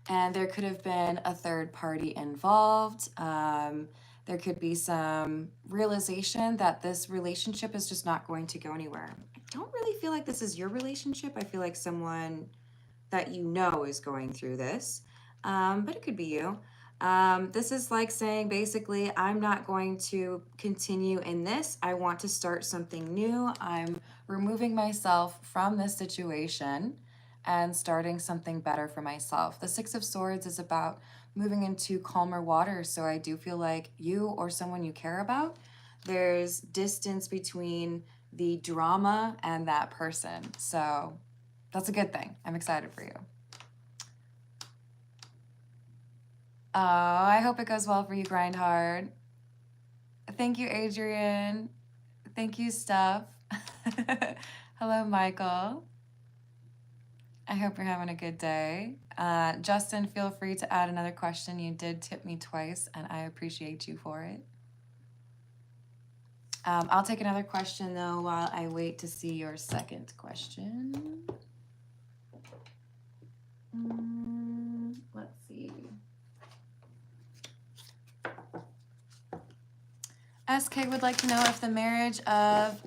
And there could have been a third party involved. There could be some realization that this relationship is just not going to go anywhere. I don't really feel like this is your relationship. I feel like someone that you know is going through this, but it could be you. This is like saying basically, I'm not going to continue in this. I want to start something new. I'm removing myself from this situation and starting something better for myself. The Six of Swords is about moving into calmer waters. So I do feel like you or someone you care about, there's distance between the drama and that person. So that's a good thing. I'm excited for you. Oh, I hope it goes well for you, grind hard. Thank you, Adrian. Thank you, Steph. Hello, Michael. I hope you're having a good day. Justin, feel free to add another question. You did tip me twice, and I appreciate you for it. I'll take another question, though, while I wait to see your second question. Let's see. SK would like to know if the marriage of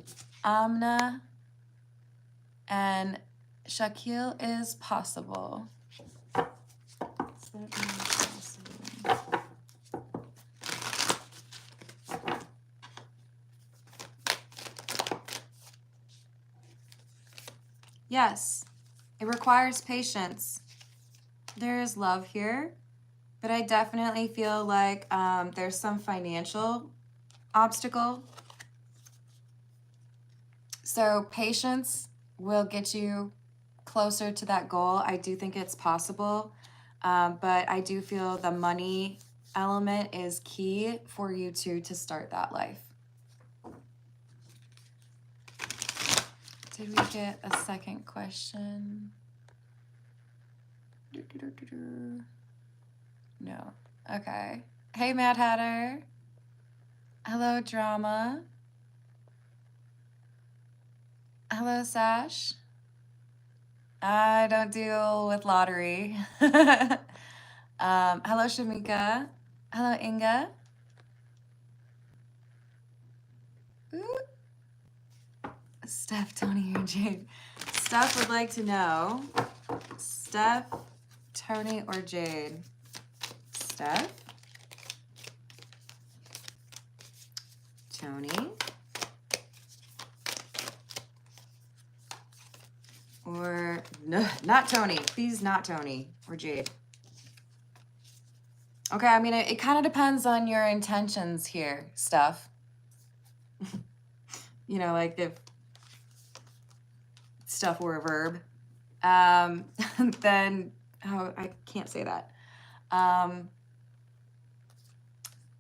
Amna and Shaquille is possible. Is that possible? Yes, it requires patience. There is love here, but I definitely feel like there's some financial obstacle. So patience will get you closer to that goal. I do think it's possible, but I do feel the money element is key for you to start that life. Did we get a second question? No. Okay. Hey, Mad Hatter. Hello, Drama. Hello, Sash. I don't deal with lottery. Hello, Shamika. Hello, Inga. Ooh. Steph, Tony, or Jade. Steph would like to know. Steph, Tony, or Jade? Steph, Tony, or no, not Tony. Please, not Tony or Jade. Okay, I mean, it kind of depends on your intentions here, Steph. You know, like if stuff were a verb, then, oh, I can't say that.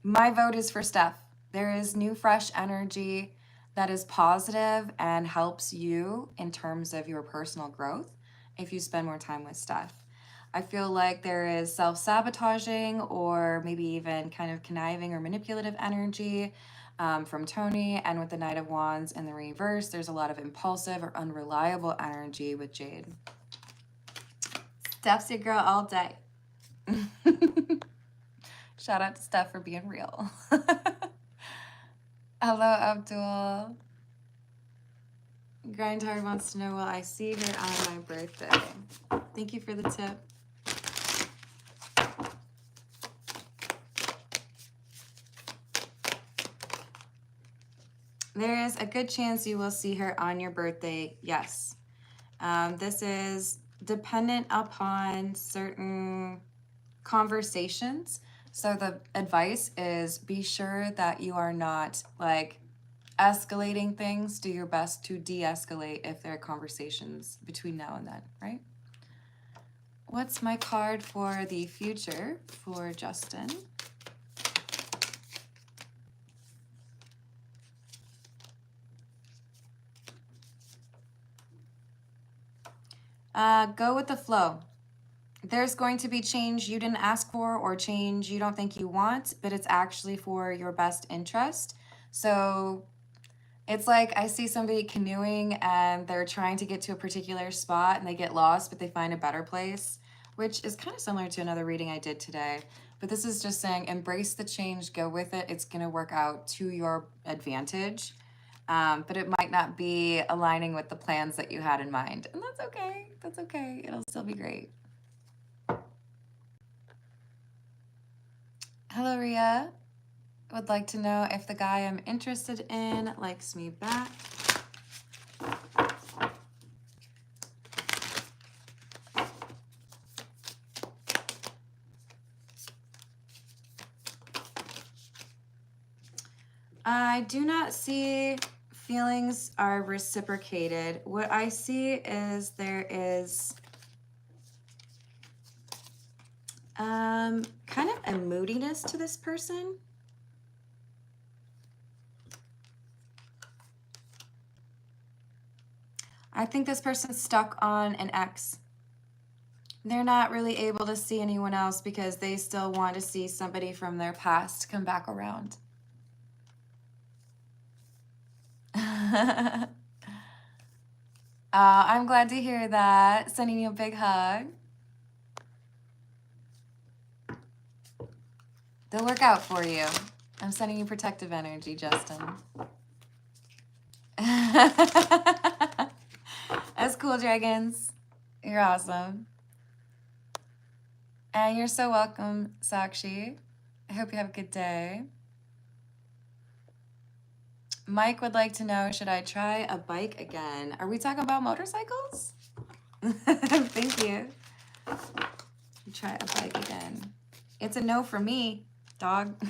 My vote is for Steph. There is new, fresh energy that is positive and helps you in terms of your personal growth if you spend more time with Steph. I feel like there is self-sabotaging or maybe even kind of conniving or manipulative energy from Tony, and with the Knight of Wands in the reverse, there's a lot of impulsive or unreliable energy with Jade. Steph's your girl all day. Shout out to Steph for being real. Hello, Abdul. Grindhard wants to know, will I see her on my birthday? Thank you for the tip. There is a good chance you will see her on your birthday, yes. This is dependent upon certain conversations. So the advice is be sure that you are not like escalating things. Do your best to de-escalate if there are conversations between now and then, right? What's my card for the future for Justin? Go with the flow. There's going to be change you didn't ask for or change you don't think you want, but it's actually for your best interest. So it's like I see somebody canoeing and they're trying to get to a particular spot and they get lost, but they find a better place, which is kind of similar to another reading I did today. But this is just saying embrace the change, go with it. It's going to work out to your advantage. But it might not be aligning with the plans that you had in mind. And that's okay. That's okay. It'll still be great. Hello, Ria. Would like to know if the guy I'm interested in likes me back. I do not see feelings are reciprocated. What I see is there is kind of a moodiness to this person. I think this person's stuck on an ex. They're not really able to see anyone else because they still want to see somebody from their past come back around. I'm glad to hear that. Sending you a big hug. They'll work out for you. I'm sending you protective energy, Justin. That's cool, dragons. You're awesome. And you're so welcome, Sakshi. I hope you have a good day. Mike would like to know, should I try a bike again? Are we talking about motorcycles? Thank you. Try a bike again. It's a no for me, dog.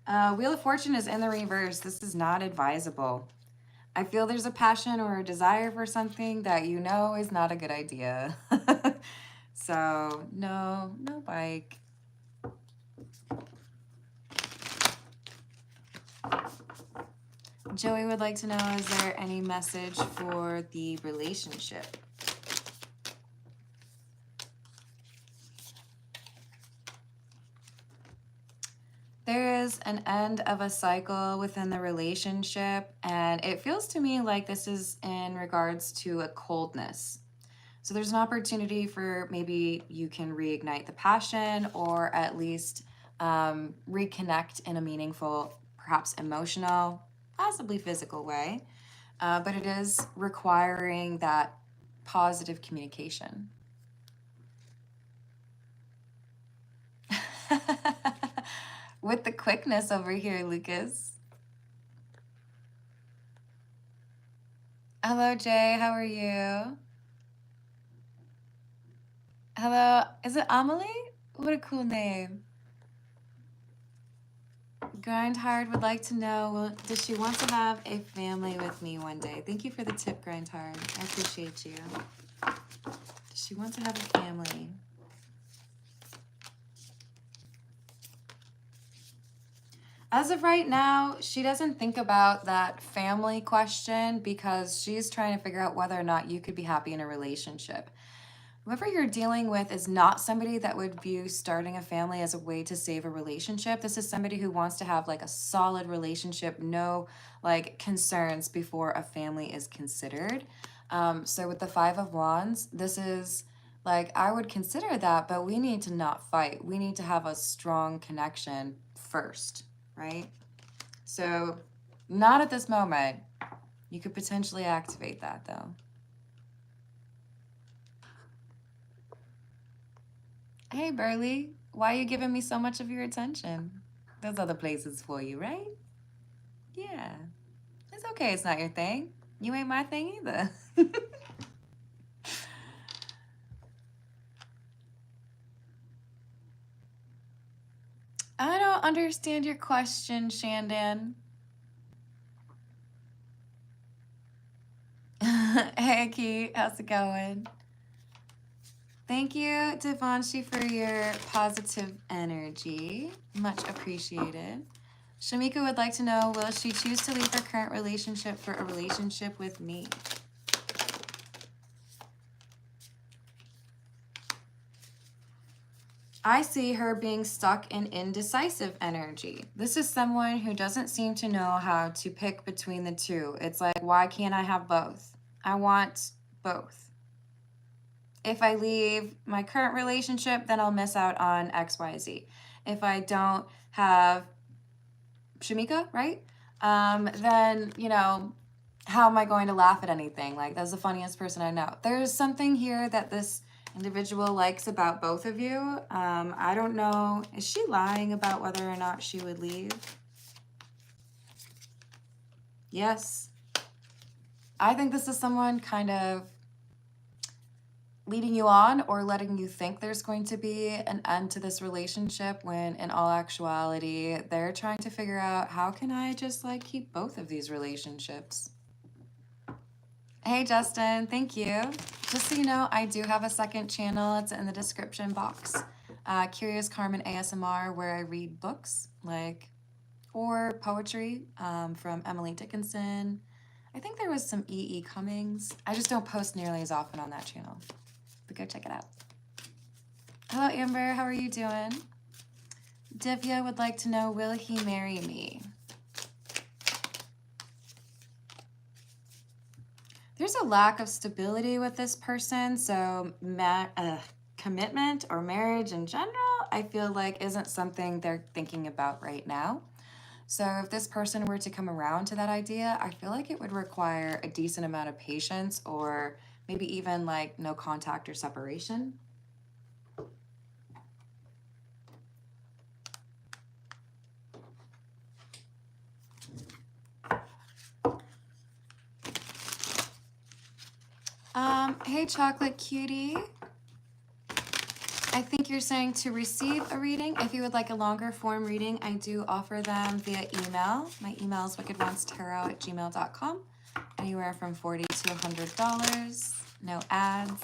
Wheel of Fortune is in the reverse. This is not advisable. I feel there's a passion or a desire for something that you know is not a good idea. So, no bike. Joey would like to know, is there any message for the relationship? There is an end of a cycle within the relationship, and it feels to me like this is in regards to a coldness. So there's an opportunity for maybe you can reignite the passion, or at least reconnect in a meaningful, perhaps emotional, possibly physical way. But it is requiring that positive communication. With the quickness over here, Lucas. Hello, Jay. How are you? Hello. Is it Amelie? What a cool name. Grindhard would like to know, does she want to have a family with me one day? Thank you for the tip, Grindhard. I appreciate you. Does she want to have a family? As of right now, she doesn't think about that family question because she's trying to figure out whether or not you could be happy in a relationship. Whoever you're dealing with is not somebody that would view starting a family as a way to save a relationship. This is somebody who wants to have like a solid relationship, no like concerns before a family is considered. So with the Five of Wands, this is like, I would consider that, but we need to not fight. We need to have a strong connection first, right? So not at this moment. You could potentially activate that though. Hey, Burley, why are you giving me so much of your attention? There's other places for you, right? Yeah. It's okay, it's not your thing. You ain't my thing either. I don't understand your question, Shandon. Hey, Key, how's it going? Thank you, Devanshi, for your positive energy. Much appreciated. Shamika would like to know, will she choose to leave her current relationship for a relationship with me? I see her being stuck in indecisive energy. This is someone who doesn't seem to know how to pick between the two. It's like, why can't I have both? I want both. If I leave my current relationship, then I'll miss out on XYZ. If I don't have Shamika, right? Then, you know, how am I going to laugh at anything? Like, that's the funniest person I know. There's something here that this individual likes about both of you. I don't know. Is she lying about whether or not she would leave? Yes. I think this is someone kind of leading you on or letting you think there's going to be an end to this relationship when in all actuality, they're trying to figure out, how can I just like keep both of these relationships? Hey, Justin, thank you. Just so you know, I do have a second channel. It's in the description box. Curious Carmen ASMR, where I read books or poetry from Emily Dickinson. I think there was some E.E. Cummings. I just don't post nearly as often on that channel, but go check it out. Hello, Amber. How are you doing? Divya would like to know, will he marry me? There's a lack of stability with this person, so commitment or marriage in general, I feel like isn't something they're thinking about right now. So if this person were to come around to that idea, I feel like it would require a decent amount of patience or maybe even like no contact or separation. Hey, Chocolate Cutie. I think you're saying to receive a reading. If you would like a longer form reading, I do offer them via email. My email is wickedonestarot@gmail.com. Anywhere from $40 to $100. No ads.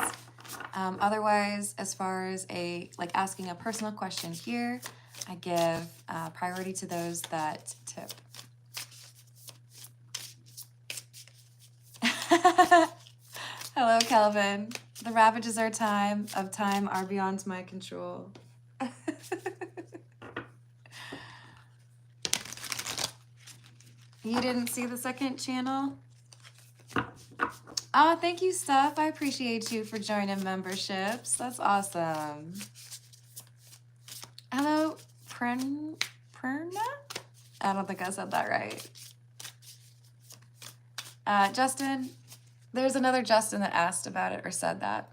Otherwise, as far as like asking a personal question here, I give priority to those that tip. Hello, Kelvin. The ravages of time are beyond my control. You didn't see the second channel? Oh, thank you, Steph. I appreciate you for joining memberships. That's awesome. Hello, Perna? I don't think I said that right. Justin, there's another Justin that asked about it or said that.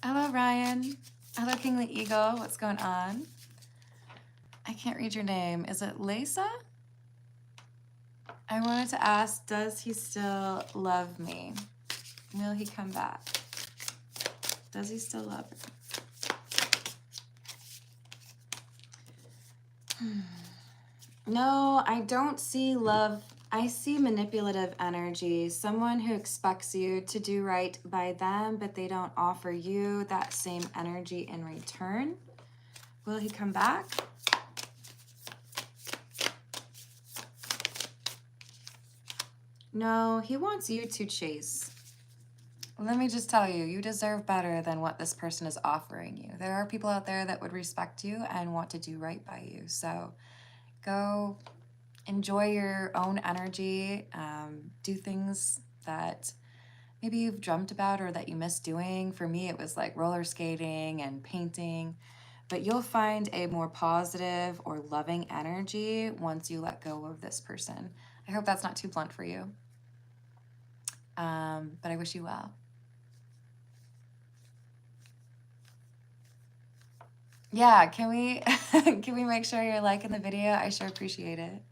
Hello, Ryan. Hello, Kingly Eagle. What's going on? I can't read your name. Is it Lisa? I wanted to ask, does he still love me? Will he come back? Does he still love me? No, I don't see love. I see manipulative energy. Someone who expects you to do right by them, but they don't offer you that same energy in return. Will he come back? No, he wants you to chase. Let me just tell you, you deserve better than what this person is offering you. There are people out there that would respect you and want to do right by you. So go enjoy your own energy. Do things that maybe you've dreamt about or that you miss doing. For me, it was like roller skating and painting. But you'll find a more positive or loving energy once you let go of this person. I hope that's not too blunt for you. But I wish you well. Yeah, can we can we make sure you're liking the video? I sure appreciate it.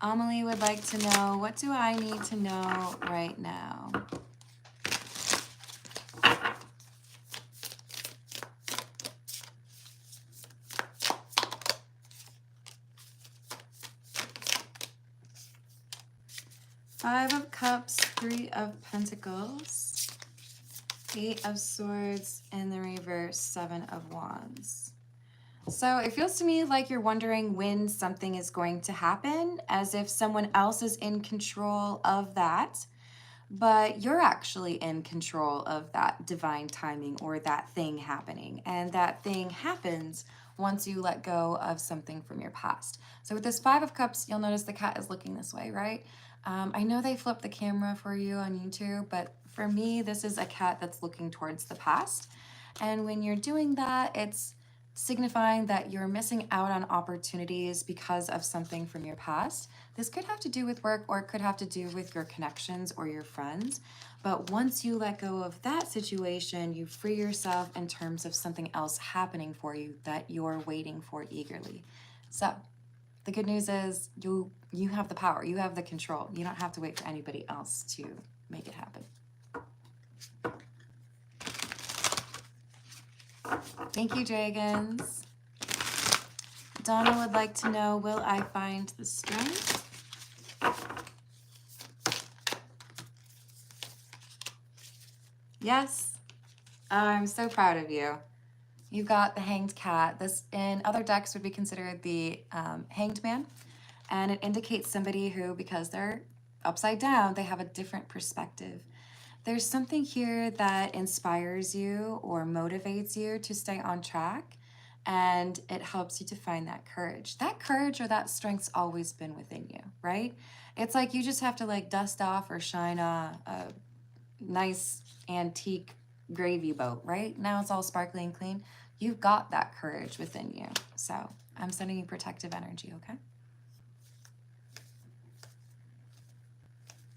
Amelie would like to know, what do I need to know right now? Five of Cups, Three of Pentacles, Eight of Swords, in the reverse, Seven of Wands. So it feels to me like you're wondering when something is going to happen, as if someone else is in control of that, but you're actually in control of that divine timing or that thing happening. And that thing happens once you let go of something from your past. So with this Five of Cups, you'll notice the cat is looking this way, right? I know they flipped the camera for you on YouTube, but for me, this is a cat that's looking towards the past. And when you're doing that, it's signifying that you're missing out on opportunities because of something from your past. This could have to do with work, or it could have to do with your connections or your friends. But once you let go of that situation, you free yourself in terms of something else happening for you that you're waiting for eagerly. So the good news is you have the power, you have the control. You don't have to wait for anybody else to make it happen. Thank you, dragons. Donna would like to know, will I find the strength? Yes. Oh, I'm so proud of you. You've got the Hanged Cat. This in other decks would be considered the Hanged Man. And it indicates somebody who, because they're upside down, they have a different perspective. There's something here that inspires you or motivates you to stay on track, and it helps you to find that courage. That courage or that strength's always been within you, right? It's like you just have to like dust off or shine a nice antique gravy boat, right? Now it's all sparkly and clean. You've got that courage within you. So I'm sending you protective energy, okay?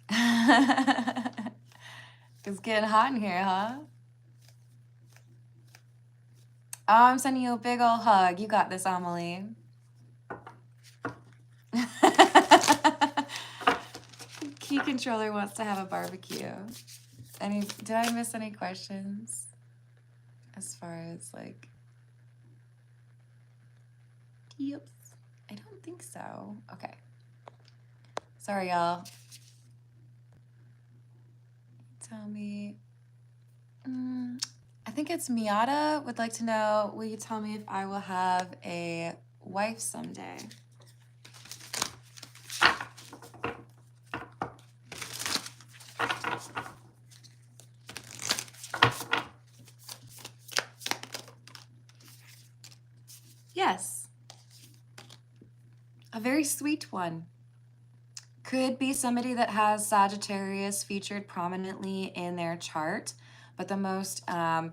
It's getting hot in here, huh? Oh, I'm sending you a big old hug. You got this, Amelie. Key controller wants to have a barbecue. Did I miss any questions? As far as like, yep. I don't think so. Okay. Sorry, y'all. Tell me. I think it's Miata would like to know, will you tell me if I will have a wife someday? Yes. A very sweet one. Could be somebody that has Sagittarius featured prominently in their chart, but the most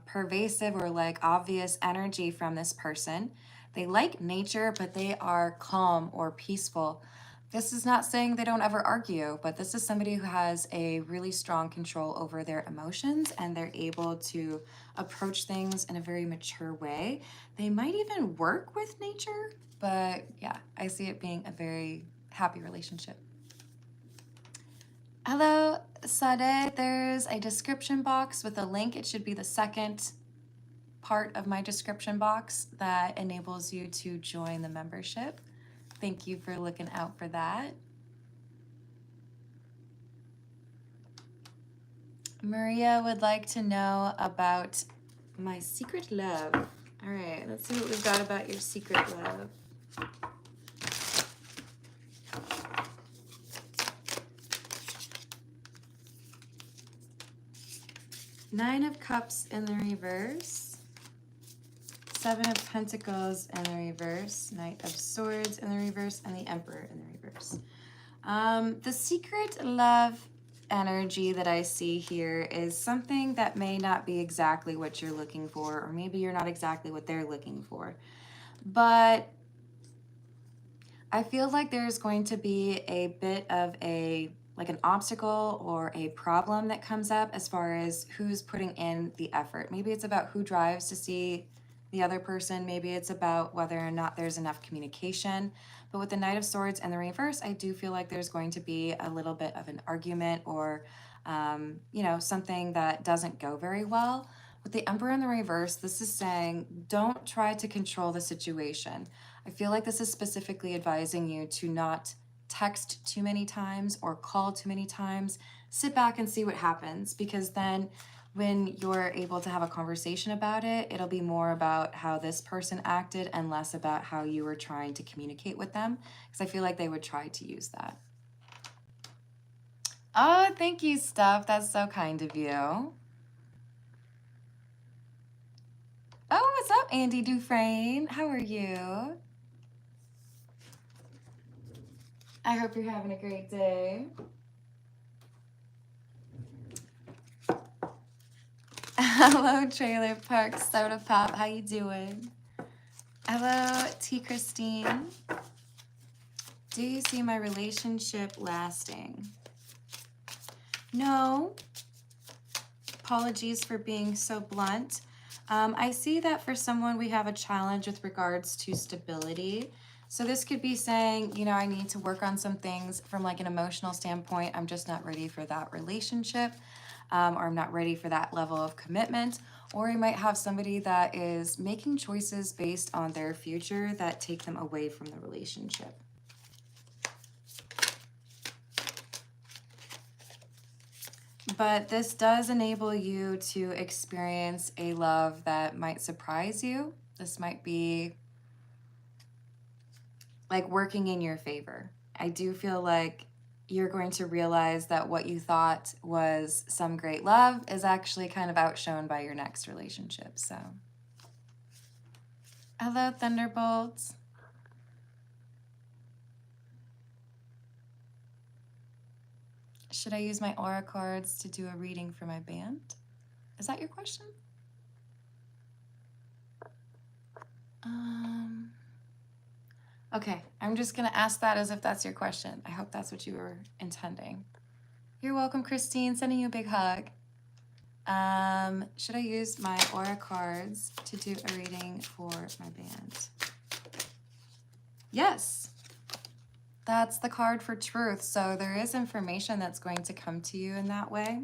pervasive or like obvious energy from this person, they like nature, but they are calm or peaceful. This is not saying they don't ever argue, but this is somebody who has a really strong control over their emotions and they're able to approach things in a very mature way. They might even work with nature, but yeah, I see it being a very happy relationship. Hello, Sade. There's a description box with a link. It should be the second part of my description box that enables you to join the membership. Thank you for looking out for that. Maria would like to know about my secret love. All right, let's see what we've got about your secret love. Nine of Cups in the reverse, Seven of Pentacles in the reverse, Knight of Swords in the reverse, and the Emperor in the reverse. The secret love energy that I see here is something that may not be exactly what you're looking for, or maybe you're not exactly what they're looking for. But I feel like there's going to be a bit of like an obstacle or a problem that comes up as far as who's putting in the effort. Maybe it's about who drives to see the other person. Maybe it's about whether or not there's enough communication. But with the Knight of Swords and the reverse, I do feel like there's going to be a little bit of an argument or, something that doesn't go very well. With the Emperor in the reverse, this is saying don't try to control the situation. I feel like this is specifically advising you to not text too many times or call too many times. Sit back and see what happens, because then when you're able to have a conversation about it, it'll be more about how this person acted and less about how you were trying to communicate with them, because I feel like they would try to use that. Oh, thank you, Steph. That's so kind of you. Oh, what's up, Andy Dufresne? How are you? I hope you're having a great day. Hello, Trailer Park Soda Pop. How you doing? Hello, T. Christine. Do you see my relationship lasting? No. Apologies for being so blunt. I see that for someone we have a challenge with regards to stability. So this could be saying, I need to work on some things from like an emotional standpoint. I'm just not ready for that relationship, or I'm not ready for that level of commitment. Or you might have somebody that is making choices based on their future that take them away from the relationship. But this does enable you to experience a love that might surprise you. This might be like working in your favor. I do feel like you're going to realize that what you thought was some great love is actually kind of outshone by your next relationship. So, hello, Thunderbolts. Should I use my aura cards to do a reading for my band? Is that your question? Okay, I'm just gonna ask that as if that's your question. I hope that's what you were intending. You're welcome, Christine. Sending you a big hug. Should I use my aura cards to do a reading for my band? Yes. That's the card for truth. So there is information that's going to come to you in that way.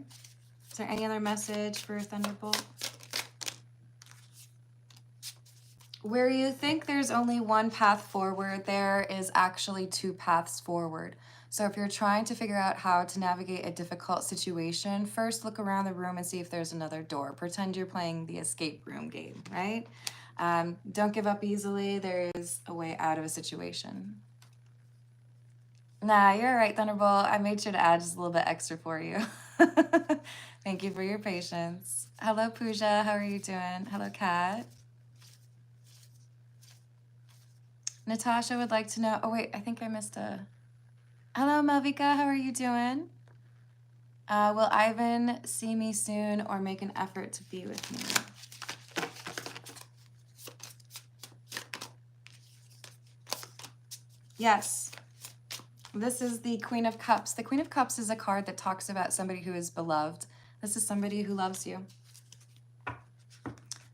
Is there any other message for Thunderbolt? Where you think there's only one path forward, there is actually two paths forward. So if you're trying to figure out how to navigate a difficult situation, first look around the room and see if there's another door. Pretend you're playing the escape room game, right? Don't give up easily. There is a way out of a situation. Nah, you're right, Thunderbolt. I made sure to add just a little bit extra for you. Thank you for your patience. Hello, Pooja. How are you doing? Hello, Kat. Natasha would like to know. Oh, wait, I think I missed a. Hello, Malvika. How are you doing? Will Ivan see me soon or make an effort to be with me? Yes. This is the Queen of Cups. The Queen of Cups is a card that talks about somebody who is beloved. This is somebody who loves you.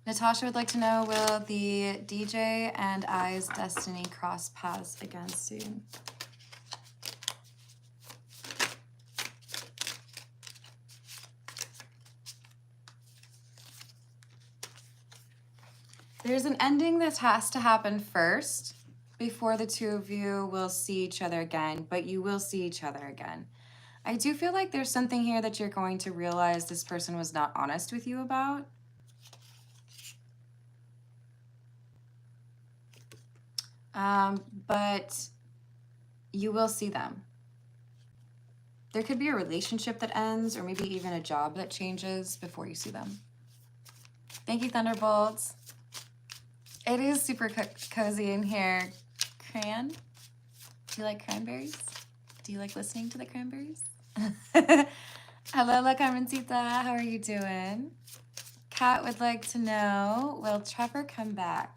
Natasha would like to know, will the DJ and I's destiny cross paths again soon? There's an ending that has to happen first before the two of you will see each other again, but you will see each other again. I do feel like there's something here that you're going to realize this person was not honest with you about. But you will see them. There could be a relationship that ends or maybe even a job that changes before you see them. Thank you, Thunderbolts. It is super cozy in here. Cran, do you like cranberries? Do you like listening to the cranberries? Hello, La Carmencita. How are you doing? Kat would like to know, will Trevor come back?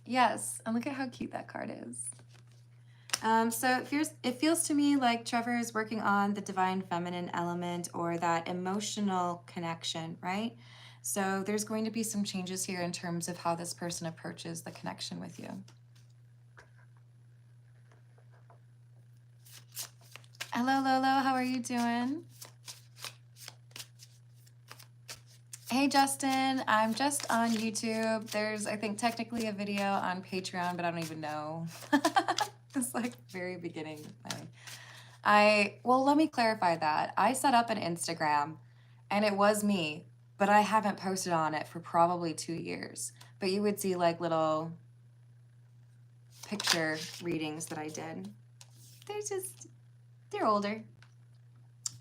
Yes, and look at how cute that card is. So it feels to me like Trevor is working on the divine feminine element or that emotional connection, right? So there's going to be some changes here in terms of how this person approaches the connection with you. Hello, Lolo. How are you doing? Hey, Justin. I'm just on YouTube. There's, I think, technically a video on Patreon, but I don't even know. It's like very beginning thing. Well, let me clarify that. I set up an Instagram and it was me, but I haven't posted on it for probably 2 years. But you would see like little picture readings that I did. They're older.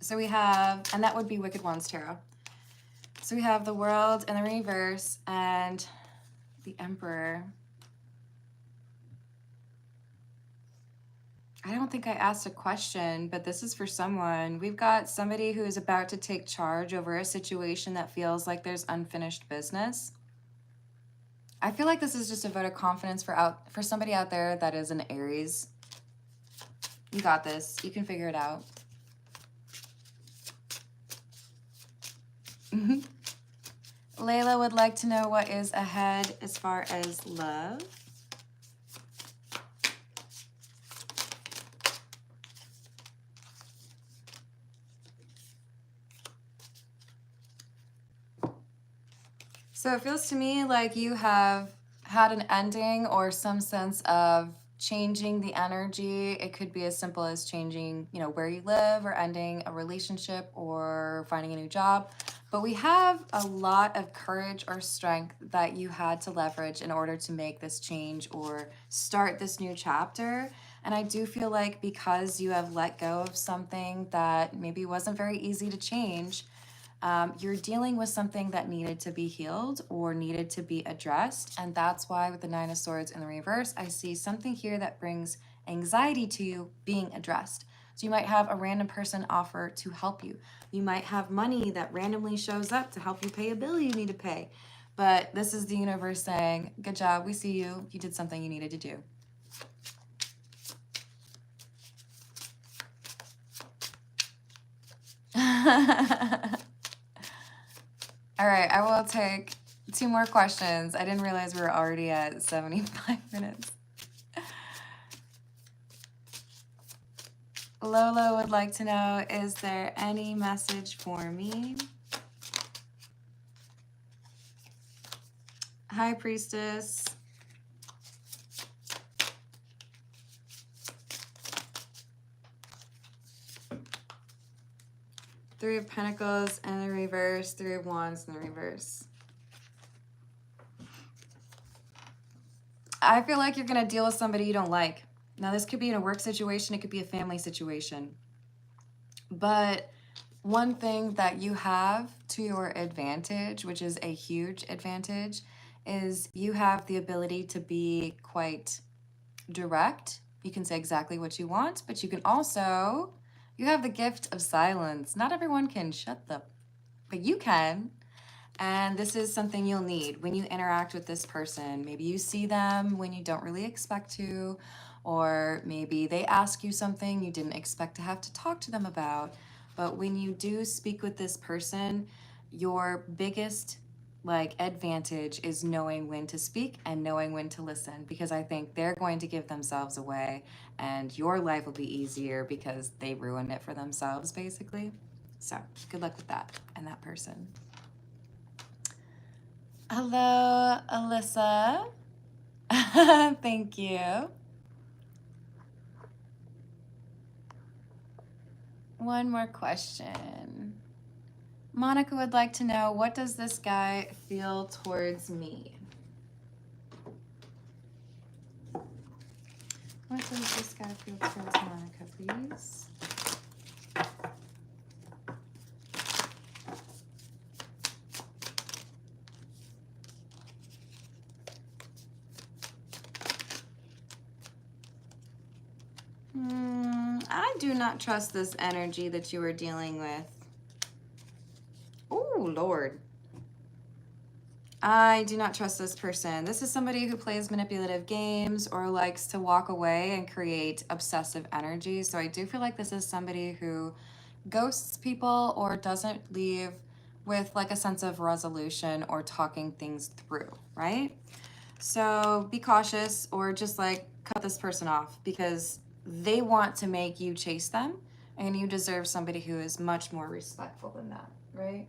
So we have, and that would be Wicked Ones Tarot. So we have the World in the reverse and the Emperor. I don't think I asked a question, but this is for someone. We've got somebody who is about to take charge over a situation that feels like there's unfinished business. I feel like this is just a vote of confidence for somebody out there that is an Aries. You got this. You can figure it out. Layla would like to know what is ahead as far as love. So it feels to me like you have had an ending or some sense of changing the energy. It could be as simple as changing, where you live or ending a relationship or finding a new job. But we have a lot of courage or strength that you had to leverage in order to make this change or start this new chapter. And I do feel like because you have let go of something that maybe wasn't very easy to change, you're dealing with something that needed to be healed or needed to be addressed. And that's why with the Nine of Swords in the reverse, I see something here that brings anxiety to you being addressed. So you might have a random person offer to help you. You might have money that randomly shows up to help you pay a bill you need to pay. But this is the universe saying, good job, we see you. You did something you needed to do. All right, I will take 2 more questions. I didn't realize we were already at 75 minutes. Lolo would like to know, is there any message for me? Hi, Priestess. Three of Pentacles in the reverse, Three of Wands in the reverse. I feel like you're going to deal with somebody you don't like. Now, this could be in a work situation. It could be a family situation. But one thing that you have to your advantage, which is a huge advantage, is you have the ability to be quite direct. You can say exactly what you want, but you can also, you have the gift of silence. Not everyone can shut them, but you can. And this is something you'll need when you interact with this person. Maybe you see them when you don't really expect to, or maybe they ask you something you didn't expect to have to talk to them about. But when you do speak with this person, your biggest advantage is knowing when to speak and knowing when to listen, because I think they're going to give themselves away and your life will be easier because they ruined it for themselves, basically. So good luck with that and that person. Hello, Alyssa. Thank you. One more question. Monica would like to know, what does this guy feel towards me? What does this guy feel towards Monica, please? I do not trust this energy that you are dealing with. Oh, Lord. I do not trust this person. This is somebody who plays manipulative games or likes to walk away and create obsessive energy. So I do feel like this is somebody who ghosts people or doesn't leave with like a sense of resolution or talking things through, right? So be cautious or just like cut this person off, because they want to make you chase them and you deserve somebody who is much more respectful than that, right?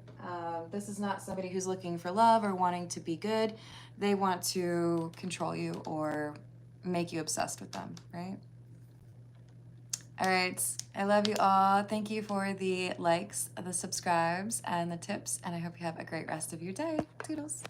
This is not somebody who's looking for love or wanting to be good. They want to control you or make you obsessed with them, right? All right, I love you all. Thank you for the likes, the subscribes, and the tips, and I hope you have a great rest of your day. Toodles.